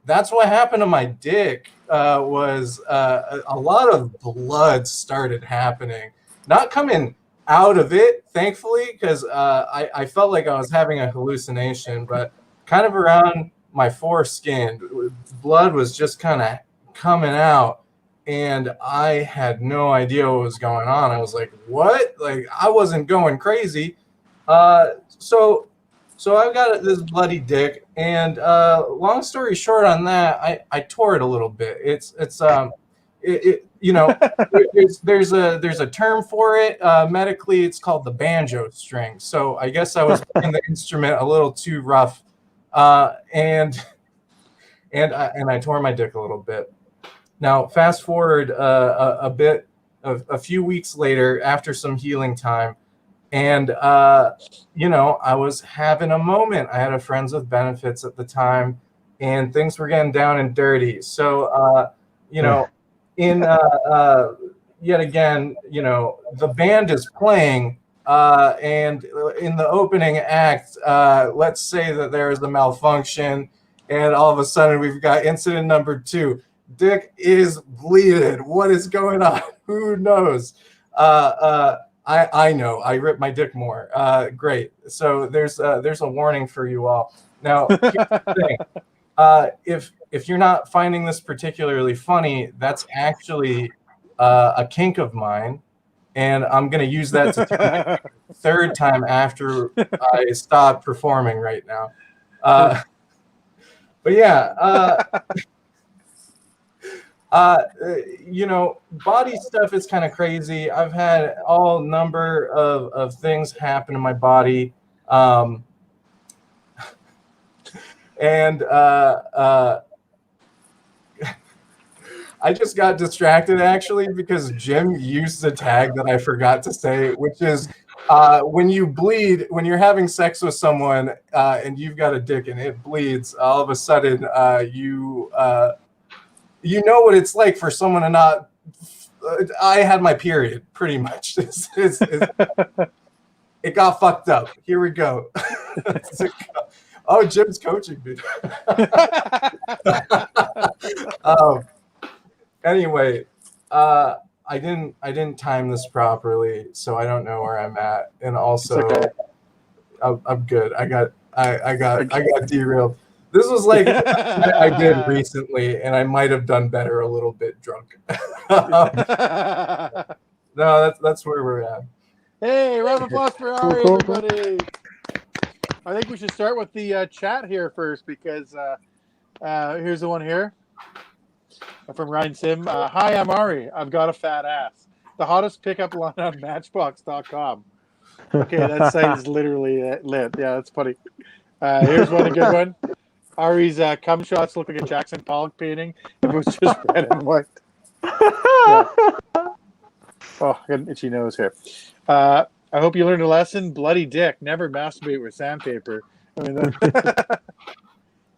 that's what happened to my dick. Was a lot of blood started happening, not coming out of it, thankfully, because I felt like I was having a hallucination, but kind of around my foreskin, blood was just kind of coming out, and I had no idea what was going on. I was like, what? Like, I wasn't going crazy. So I've got this bloody dick, and long story short on that, I tore it a little bit. There's a term for it. Medically, it's called the banjo string. So I guess I was playing the instrument a little too rough. And I tore my dick a little bit. Now, fast forward a few weeks later, after some healing time, and I was having a moment. I had a friends with benefits at the time, and things were getting down and dirty. So yet again, the band is playing. And in the opening act, let's say that there is a malfunction, and all of a sudden we've got incident number 2. Dick is bleeding. What is going on? Who knows? I know. I ripped my dick more. Great. So there's a warning for you all. Now, here's the thing. If you're not finding this particularly funny, that's actually a kink of mine. And I'm going to use that to the third time after I stop performing right now. But yeah, body stuff is kind of crazy. I've had all number of things happen in my body. And I just got distracted actually because Jim used a tag that I forgot to say, which is when you bleed, when you're having sex with someone and you've got a dick and it bleeds, all of a sudden you know what it's like for someone to not. I had my period pretty much. It got fucked up. Here we go. Oh, Jim's coaching me. Anyway, I didn't time this properly, so I don't know where I'm at. And also, okay. I'm good. I got derailed. This was like I did recently, and I might have done better a little bit drunk. No, that's where we're at. Hey, round of applause for Ari, Cool. everybody. I think we should start with the chat here first because here's the one here from Ryan Sim. Hi, I'm Ari. I've got a fat ass. The hottest pickup line on Matchbox.com. Okay, that site is literally lit. Yeah, that's funny. Here's a good one. Ari's cum shots look like a Jackson Pollock painting. It was just red and white. Yeah. Oh, I got an itchy nose here. I hope you learned a lesson. Bloody dick. Never masturbate with sandpaper. I mean,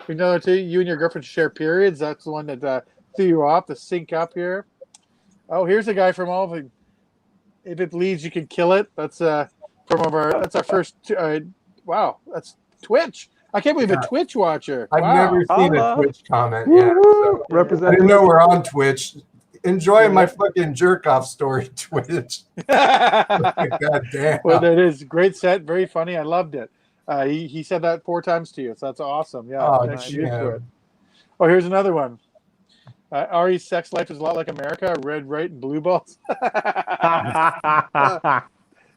another two. You and your girlfriend share periods. That's the one that threw you off. The sync up here. Oh, here's a guy from all of it. If it bleeds, you can kill it. That's from That's our first. Wow, that's Twitch. I can't believe a Twitch watcher. I've never seen a Twitch comment yet. So I didn't know we're on Twitch. Enjoying my fucking jerk off story, Twitch. God damn. Well, it is great set, very funny. I loved it. He said that 4 times to you, so that's awesome. Yeah. Oh, Nice. Oh, here's another one. Ari's sex life is a lot like America. Red, right, and blue balls.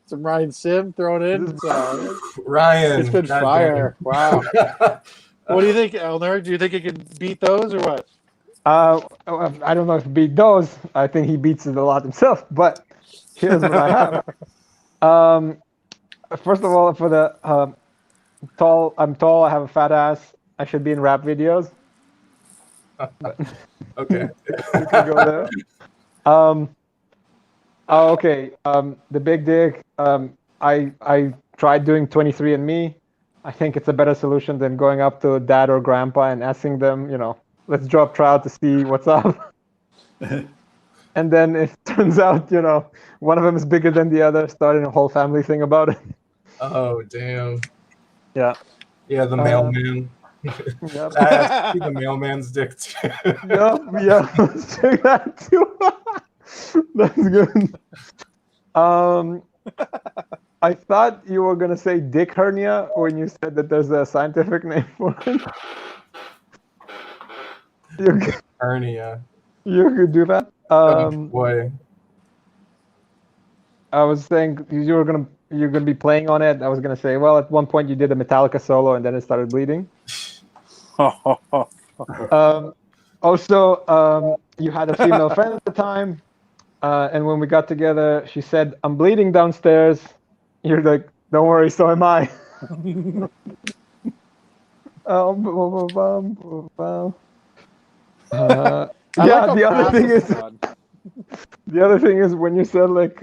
Some Ryan Sim thrown in. Ryan, it's been fire. Wow. What do you think, Elner? Do you think it can beat those or what? I don't know if he beat those. I think he beats it a lot himself. But here's what I have. First of all, for the tall, I'm tall. I have a fat ass. I should be in rap videos. Okay. You can go there. Okay. The big dick. I tried doing 23andMe. I think it's a better solution than going up to dad or grandpa and asking them, let's draw a trial to see what's up. And then it turns out, one of them is bigger than the other, starting a whole family thing about it. Oh, damn. Yeah. Yeah, the mailman. Yep. See the mailman's dick too. Yeah. Let's check that too. That's good. I thought you were gonna say dick hernia when you said that there's a scientific name for it. Hernia. You could do that. Oh, boy. I was saying you're gonna be playing on it. I was gonna say, well, at one point you did a Metallica solo and then it started bleeding. Also, you had a female friend at the time, and when we got together, she said, "I'm bleeding downstairs." You're like, "Don't worry, so am I." The other thing is when you said like,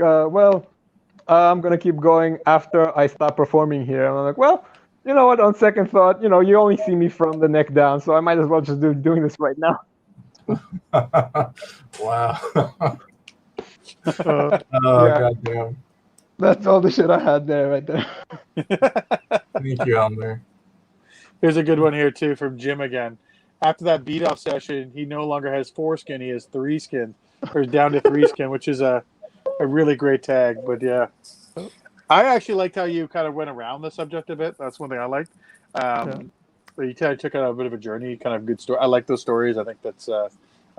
I'm gonna keep going after I stop performing here. And I'm like, well, you know what? On second thought, you only see me from the neck down, so I might as well just doing this right now. Wow. Yeah. Goddamn. That's all the shit I had there, right there. Thank you, Elmer. Here's a good one here too from Jim again. After that beat off session, he no longer has 4 skin; he has 3 skin, or down to 3 skin, which is a really great tag. But yeah, I actually liked how you kind of went around the subject a bit. That's one thing I liked. You kind of took out a bit of a journey, kind of good story. I like those stories. I think that's I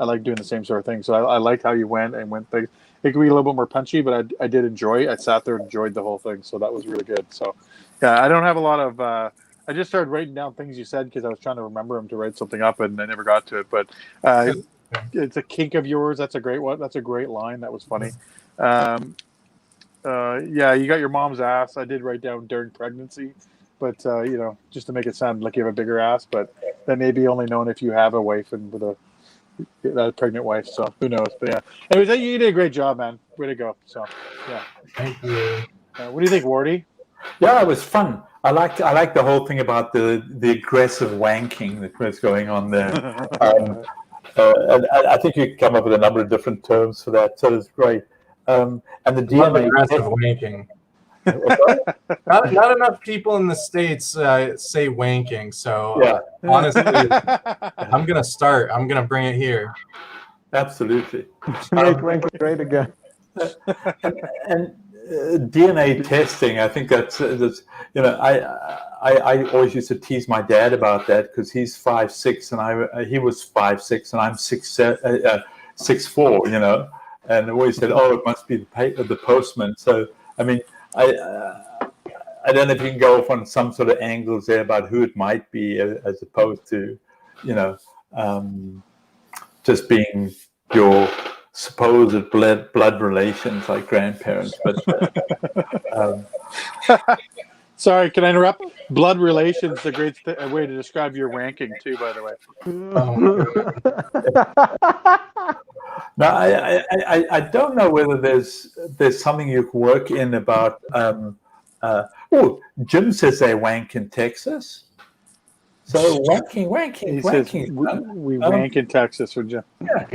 like doing the same sort of thing. So I liked how you went things. It could be a little bit more punchy, but I did enjoy it. I sat there and enjoyed the whole thing, so that was really good. So yeah, I don't have a lot of. I just started writing down things you said because I was trying to remember them to write something up, and I never got to it. But it's a kink of yours. That's a great one. That's a great line. That was funny. Yeah, you got your mom's ass. I did write down during pregnancy, but just to make it sound like you have a bigger ass. But that may be only known if you have a wife and with a pregnant wife. So who knows? But yeah, anyways, you did a great job, man. Way to go. So yeah, thank you. What do you think, Wardy? Yeah, it was fun. I like the whole thing about the aggressive wanking that was going on there. And I think you come up with a number of different terms for that, so it's great. And the DNA aggressive wanking. Not enough people in the States say wanking, so honestly, I'm gonna bring it here. Absolutely. Make wanking great again. And DNA testing, I think that's I always used to tease my dad about that because he's 5'6" and he was 5'6" and I'm 6'4", and always said, "Oh, it must be the postman." So I mean, I don't know if you can go off on some sort of angles there about who it might be, as opposed to just being your supposed blood relations like grandparents, but sorry, can I interrupt? Blood relations is a great way to describe your wanking too, by the way. No, I don't know whether there's something you can work in about. Jim says they wank in Texas. So wanking. He says we wank in Texas with Jim. Yeah.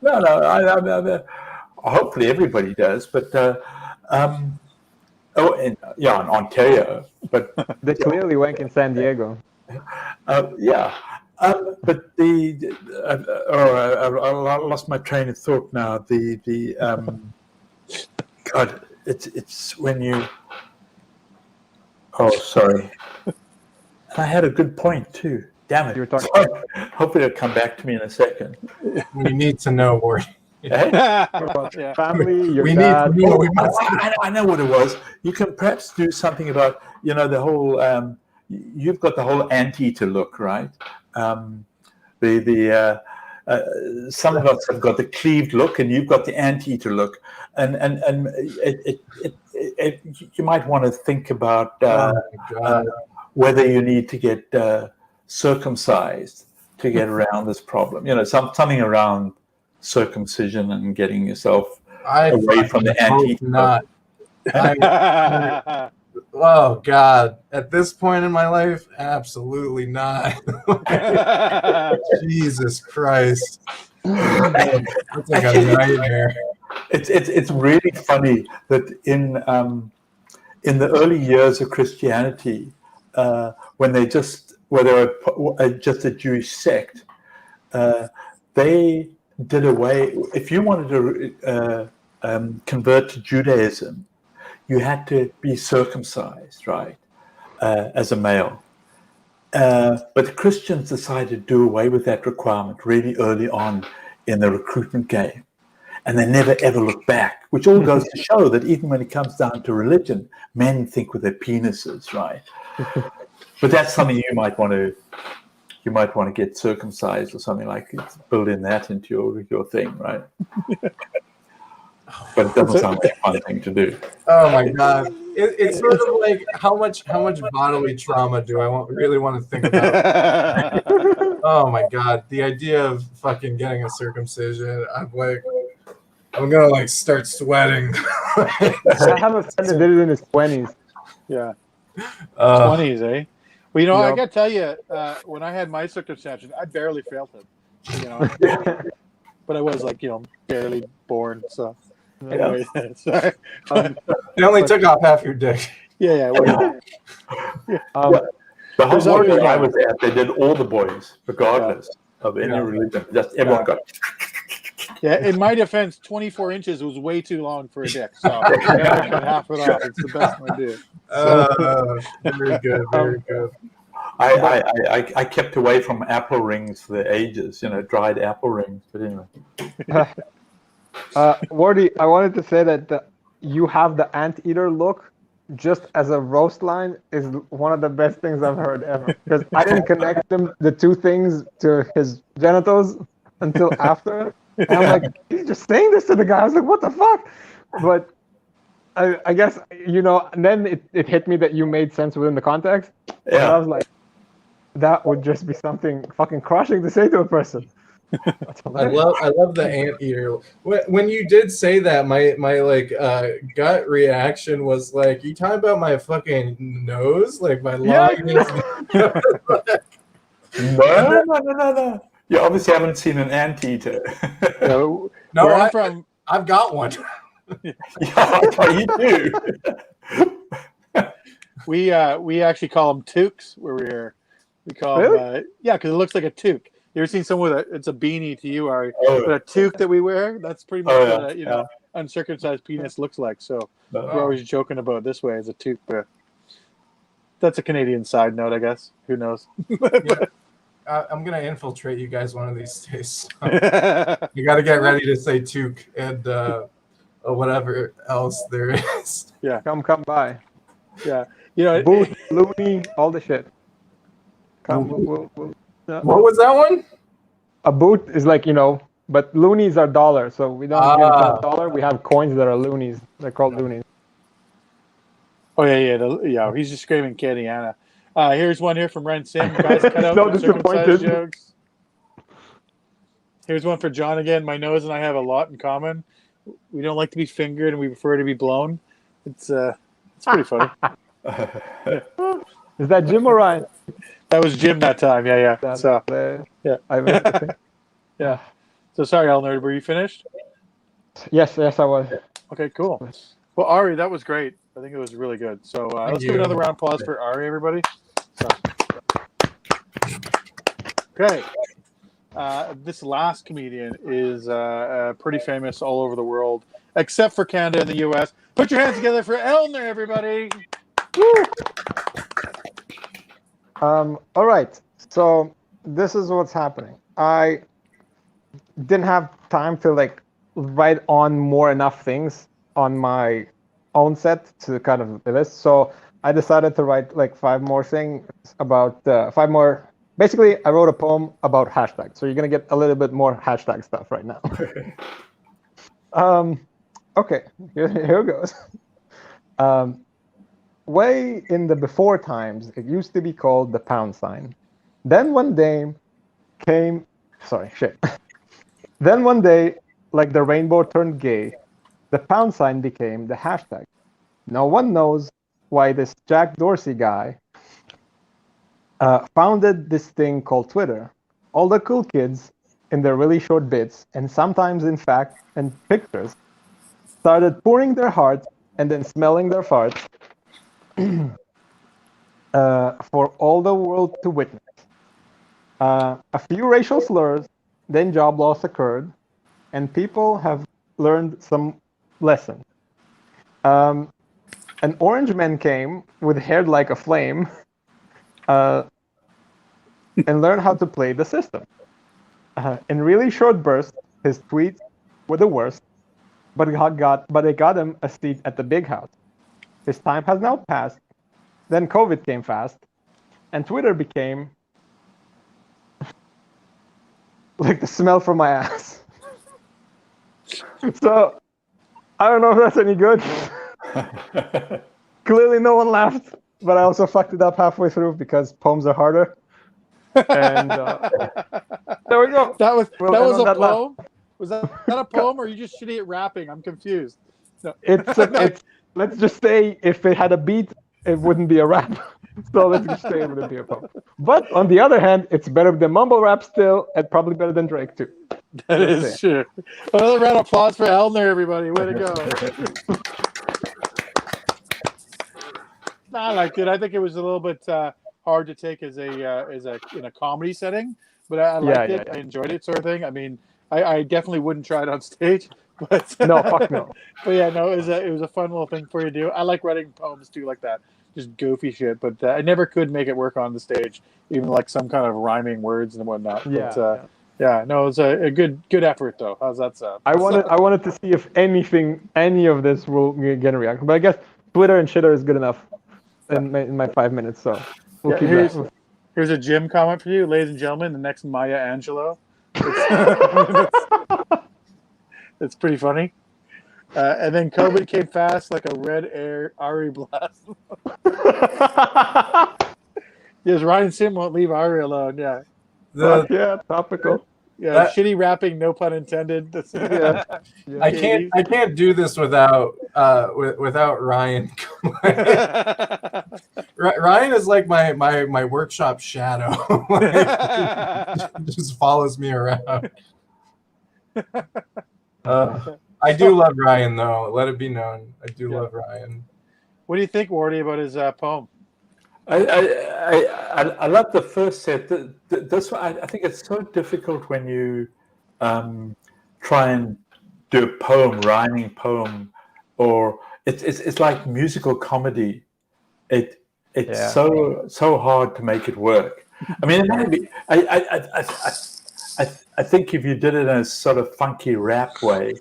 No. Hopefully everybody does, but in Ontario. But they clearly wank in San Diego. But I lost my train of thought now. God, it's when you. Oh, sorry. I had a good point too. Damn it! You were talking. Hopefully, it'll come back to me in a second. We need to know, Ward. Family, your dad. I know what it was. You can perhaps do something about the whole. You've got the whole Anteater look, right? some of us have got the cleaved look, and you've got the anteater look, and you might want to think about whether you need to get circumcised to get around this problem. Something around circumcision and getting yourself away from the anteater. Not. Oh God! At this point in my life, absolutely not. Jesus Christ! It's like a nightmare. It's really funny that in the early years of Christianity, when they were just a Jewish sect, they did away. If you wanted to convert to Judaism, you had to be circumcised, right, as a male. But the Christians decided to do away with that requirement really early on in the recruitment game. And they never, ever look back, which all goes to show that even when it comes down to religion, men think with their penises, right? But that's something you might want to get circumcised or something like it, build in that into your thing, right? But it doesn't sound like a fun thing to do. Oh my God! It's sort of like how much bodily trauma do I really want to think about? Oh my God! The idea of fucking getting a circumcision, I'm gonna start sweating. I have a friend that did it in his 20s. Yeah, 20s, eh? Well, I gotta tell you, when I had my circumcision, I barely felt it. But I was barely born, so. Anyway, sorry. They only took off half your dick. Yeah. The whole party I was at, they did all the boys, regardless of any religion. Just everyone got. Yeah, in my defense, 24 inches was way too long for a dick, so I cut half it off. It's the best I did. Very good, very good. I kept away from apple rings for the ages, dried apple rings. But anyway. Wardy, I wanted to say that you have the anteater look just as a roast line is one of the best things I've heard ever. Because I didn't connect the two things to his genitals until after. And I'm like, he's just saying this to the guy. I was like, what the fuck? But I guess, and then it hit me that you made sense within the context. Yeah. And I was like, that would just be something fucking crushing to say to a person. I love the anteater. When you did say that, my gut reaction was like, you talking about my fucking nose, like my lung? No. You obviously haven't seen an anteater. No, I've got one. Yeah, I thought you do. We actually call them toques where we're here. We call them, because it looks like a toque. You ever seen someone with it's a beanie to you, Ari? But a toque that we wear, that's pretty much what a uncircumcised penis looks like. So we're always joking about this way as a toque. But that's a Canadian side note, I guess. Who knows? I'm gonna infiltrate you guys one of these days. So you got to get ready to say toque and whatever else there is. Yeah, come by. Yeah, Boot, loony, all the shit. Come, we'll What was that one? A boot is but loonies are dollars, so we don't give a dollar. We have coins that are loonies. They're called loonies. Oh yeah. He's just screaming Canadiana. Here's one here from Ren Sim. Guys, cut out So the circumcised disappointed. jokes. Here's one for John again. My nose and I have a lot in common. We don't like to be fingered, and we prefer to be blown. It's pretty funny. Is that Jim or Ryan? That was Jim that time. Yeah. I missed the thing. Yeah. So sorry, Eleanor. Were you finished? Yes, I was. Okay, cool. Well, Ari, that was great. I think it was really good. So let's do another round of applause for Ari, everybody. So. Okay. This last comedian is pretty famous all over the world, except for Canada and the U.S. Put your hands together for Eleanor, everybody. Woo! All right. So this is what's happening. I didn't have time to write on more enough things on my own set to kind of list. So I decided to write 5 more things about 5 more basically, I wrote a poem about hashtags. So you're going to get a little bit more hashtag stuff right now. Okay, here it goes. Way in the before times, it used to be called the pound sign. Then one day came, sorry, shit. Then one day, like the rainbow turned gay, the pound sign became the hashtag. No one knows why this Jack Dorsey guy founded this thing called Twitter. All the cool kids in their really short bits, and sometimes in fact, and pictures, started pouring their hearts and then smelling their farts for all the world to witness. A few racial slurs, then job loss occurred, and people have learned some lessons. An orange man came with hair like a flame and learned how to play the system. In really short bursts, his tweets were the worst, but it got him a seat at the big house. His time has now passed. Then COVID came fast, and Twitter became like the smell from my ass. So, I don't know if that's any good. Clearly no one laughed, but I also fucked it up halfway through because poems are harder. And there we go. That was a that poem? Was that a poem, or are you just shitty at rapping? I'm confused. No. It's let's just say if it had a beat, it wouldn't be a rap. So let's just say it wouldn't be a poem. But on the other hand, it's better than mumble rap still, and probably better than Drake too. That is true. Another round of applause for Elner, everybody. Way to go. I liked it. I think it was a little bit hard to take as a in a comedy setting, but I liked it. I enjoyed it, sort of thing. I mean, I definitely wouldn't try it on stage, but no, fuck no. But yeah, no, it was a fun little thing for you to do. I like writing poems too, like that, just goofy shit. But I never could make it work on the stage, even like some kind of rhyming words and whatnot. Yeah. But, yeah, no, it was a good effort though. How's that sound? I wanted to see if any of this will get a reaction, but I guess Twitter and shitter is good enough in my 5 minutes. So we'll keep that. Here's a Jim comment for you, ladies and gentlemen. The next Maya Angelou. It's pretty funny. And then COVID came fast like a red air Ari blast. Yes, Ryan Sim won't leave Ari alone. Yeah. Topical. Yeah, shitty rapping, no pun intended. I can't do this without Ryan. Ryan is like my workshop shadow. Just follows me around. I do love Ryan though. Let it be known, I do love Ryan. What do you think, Wardy, about his poem? I love the first set. This one, I think it's so difficult when you try and do a poem, rhyming poem, or it's like musical comedy. It's so hard to make it work. I mean, I think if you did it in a sort of funky rap way,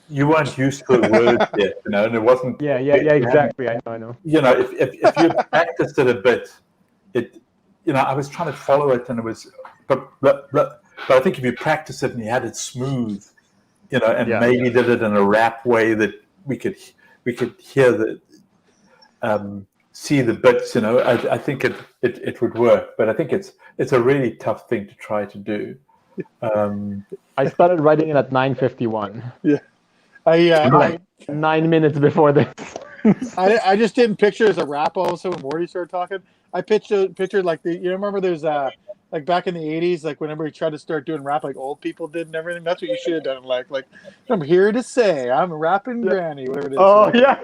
you weren't used to the word yet, and it wasn't. Yeah, exactly. I know. If you practiced it a bit, I was trying to follow it, and it was, but I think if you practice it and you had it smooth, maybe did it in a rap way that we could hear the, see the bits, I think it would work. But I think it's a really tough thing to try to do. I started writing it at 9:51. Yeah. 9 minutes before this. I just didn't picture it as a rap also when Morty started talking. I pictured like remember there's like back in the 80s, like whenever we tried to start doing rap like old people did and everything. That's what you should have done. Like I'm here to say I'm rapping granny, whatever it is. Oh, yeah.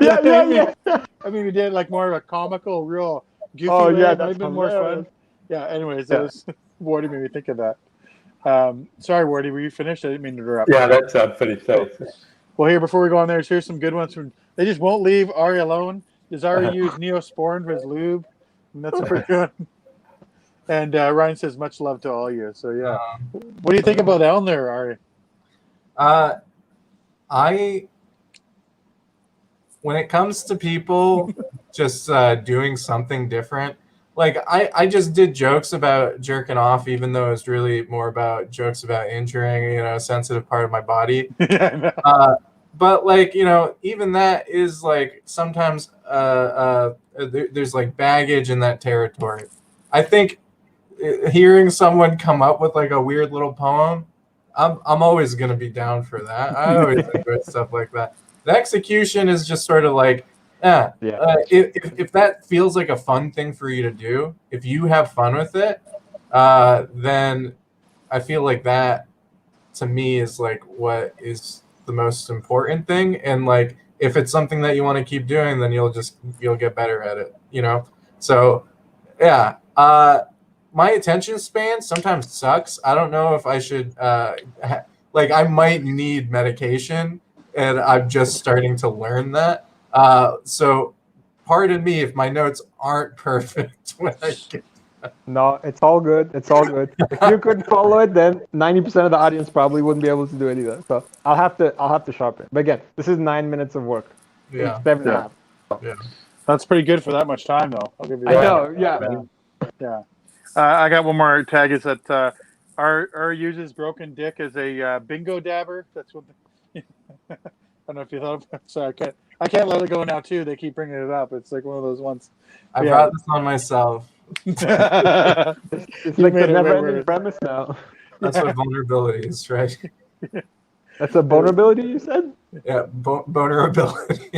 I mean, we did like more of a comical, real goofy way. Yeah, That might have been more fun. Yeah, anyways, Wardy made me think of that. Sorry, Wardy, were you finished? I didn't mean to interrupt. Yeah, that's pretty safe. Well, here, before we go on there, here's some good ones. They just won't leave Ari alone. Does Ari use Neosporin for his lube? And that's a pretty good one. And Ryan says, much love to all you. So, yeah. What do you think about Elner, Ari? When it comes to people just doing something different. Like I just did jokes about jerking off, even though it was really more about jokes about injuring, a sensitive part of my body. Yeah, I know. But like, even that is like sometimes there's like baggage in that territory. I think hearing someone come up with like a weird little poem, I'm always gonna be down for that. I always enjoy stuff like that. The execution is just sort of like, if that feels like a fun thing for you to do, if you have fun with it, then I feel like that to me is like what is the most important thing. And like if it's something that you want to keep doing, then you'll get better at it, So yeah, my attention span sometimes sucks. I don't know if I should like I might need medication, and I'm just starting to learn that. So pardon me if my notes aren't perfect when I get. No, it's all good. It's all good. If you couldn't follow it, then 90% of the audience probably wouldn't be able to do it either. So I'll have to sharpen. But again, this is 9 minutes of work. Yeah. It's 7.5. Yeah. That's pretty good for that much time, though. I'll give you I that. know. Yeah. Yeah. I got one more tag. Is that R uses broken dick as a bingo dabber? That's what. I don't know if you thought of. Sorry, I can't let it go now. Too. They keep bringing it up. It's like one of those ones. I brought this on myself. It's like the never-ending premise now. That's what vulnerability is, right? That's a vulnerability, you said? Yeah, vulnerability.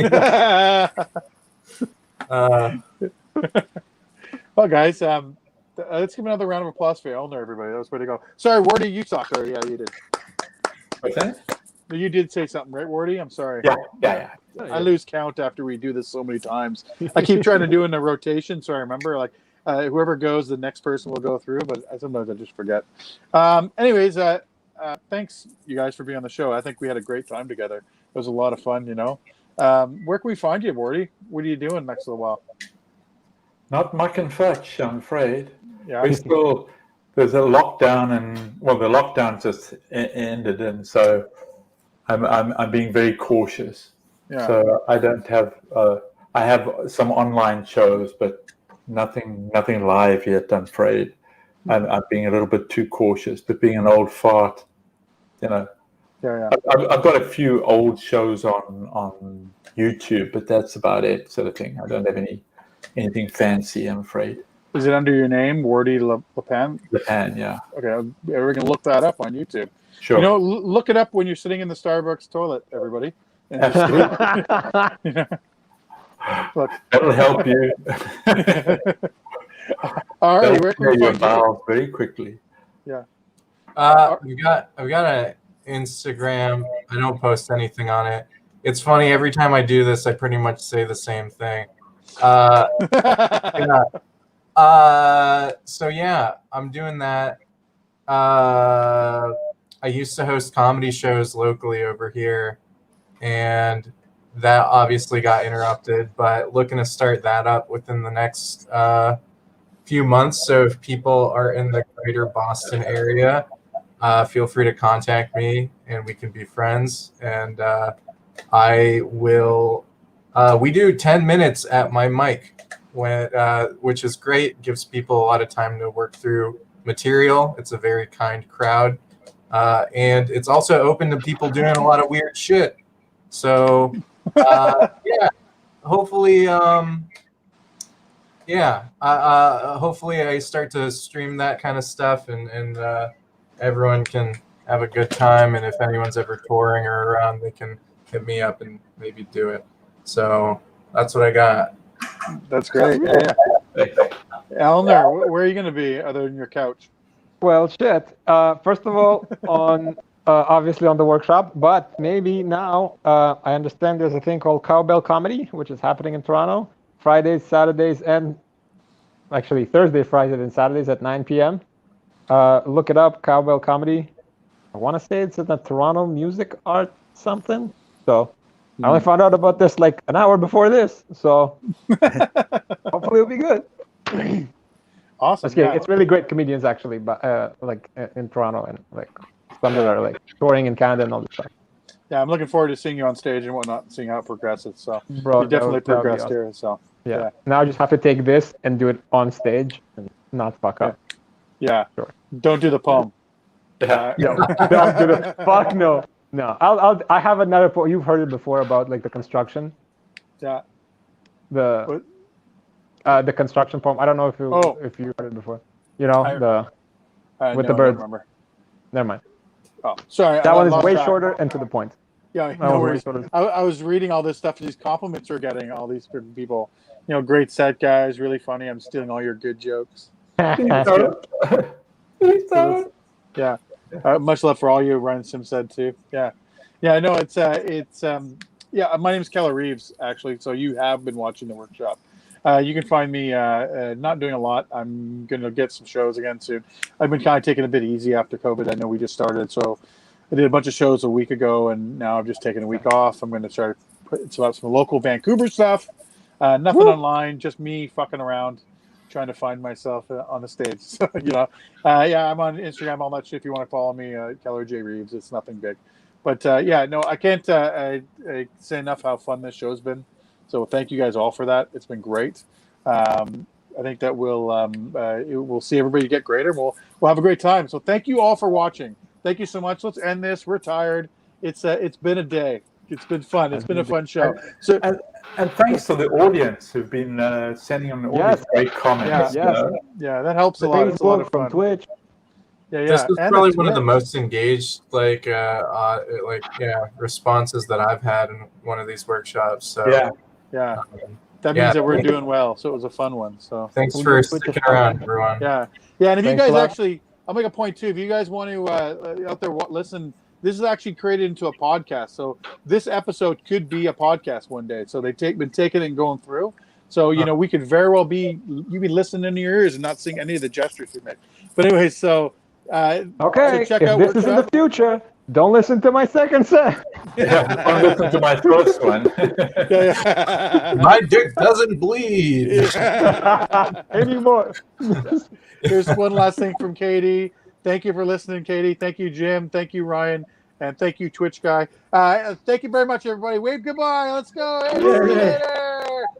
Well, guys, let's give another round of applause for Elner, everybody. That was way to go. Sorry, Wardy, you talked. Sorry, yeah, you did. What's that? You did say something, right, Wardy? I'm sorry. Yeah. I lose count after we do this so many times. I keep trying to do in a rotation, so I remember, like, whoever goes, the next person will go through, but sometimes I just forget. Anyways, thanks, you guys, for being on the show. I think we had a great time together. It was a lot of fun, Where can we find you, Wardy? What are you doing next little while? Not much and fetch, I'm afraid. Yeah. There's a lockdown, and the lockdown just ended, and so I'm being very cautious. Yeah. So I don't have. I have some online shows, but nothing live yet. I'm afraid. I'm being a little bit too cautious. But being an old fart, Yeah. I've got a few old shows on YouTube, but that's about it, sort of thing. I don't have anything fancy, I'm afraid. Is it under your name, Wardy Lepan? Lepan, yeah. Okay, we're gonna look that up on YouTube. Sure. Look it up when you're sitting in the Starbucks toilet, everybody. Absolutely. Look, that'll help you. All right, where can we find you? Very quickly. Yeah. I've got an Instagram. I don't post anything on it. It's funny, every time I do this, I pretty much say the same thing. So yeah, I'm doing that. I used to host comedy shows locally over here, and that obviously got interrupted, but looking to start that up within the next few months. So if people are in the greater Boston area, feel free to contact me and we can be friends. And I will, we do 10 minutes at my mic, which is great. Gives people a lot of time to work through material. It's a very kind crowd. And it's also open to people doing a lot of weird shit. So yeah, hopefully, hopefully I start to stream that kind of stuff, and everyone can have a good time. And if anyone's ever touring or around, they can hit me up and maybe do it. So that's what I got. That's great. Yeah. Elner, where are you going to be other than your couch? Well, shit. First of all, on obviously on the workshop, but maybe now I understand there's a thing called Cowbell Comedy, which is happening in Toronto, Fridays, Saturdays, and actually Thursday, Friday, and Saturdays at 9 p.m. Look it up, Cowbell Comedy. I want to say it's in the Toronto Music Art something. So I only found out about this like an hour before this. So hopefully it'll be good. Awesome. Yeah. It's really great comedians actually, but like in Toronto, and like some that are like touring in Canada and all this stuff. Yeah, I'm looking forward to seeing you on stage and whatnot, and seeing how it progresses. So Bro, you definitely progressed here. So Yeah. Now I just have to take this and do it on stage and not fuck up. Yeah. Sure. Don't do the poem. No, don't do the fuck no. No. I have another poem. You've heard it before about like the construction. Yeah. The construction poem. I don't know if you heard it before. You know, with the birds. I don't remember. Never mind. Oh, sorry. That one is way shorter and to the point. Yeah, no worries. I was reading all this stuff, these compliments we're getting, all these different people. You know, great set, guys, really funny. I'm stealing all your good jokes. Yeah. Much love for all you, Ryan Sim said too. Yeah. I know it's my name is Keller Reeves, actually. So you have been watching the workshop. You can find me not doing a lot. I'm going to get some shows again soon. I've been kind of taking it a bit easy after COVID. I know we just started, so I did a bunch of shows a week ago, and now I've just taken a week off. I'm going to start putting some local Vancouver stuff. Nothing online, just me fucking around, trying to find myself on the stage. So, I'm on Instagram, all that shit. If you want to follow me, Keller J. Reeves. It's nothing big. But, I can't I say enough how fun this show's been. So thank you guys all for that. It's been great. I think that we'll see everybody get greater. We'll have a great time. So thank you all for watching. Thank you so much. Let's end this. We're tired. It's been a day. It's been fun. It's been a fun show. So and thanks to the audience who've been sending on all these great comments. Yeah, that helps a lot. It's a lot of fun. From Twitch. This was probably one of the most engaged responses that I've had in one of these workshops. So that means that we're doing well. So it was a fun one. So thanks for sticking around, everyone. And if you guys actually, I'll make a point too. If you guys want to out there listen, this is actually created into a podcast. So this episode could be a podcast one day. So they've been taking it and going through. So we could very well be listening in your ears and not seeing any of the gestures we make. But anyway, so. Okay, if this is in the future, don't listen to my second set. Don't listen to my first one. My dick doesn't bleed anymore. Here's one last thing from Katie. Thank you for listening, Katie. Thank you, Jim. Thank you, Ryan. And thank you, Twitch guy. Thank you very much, everybody. Wave goodbye. Let's go. Hey, see you later.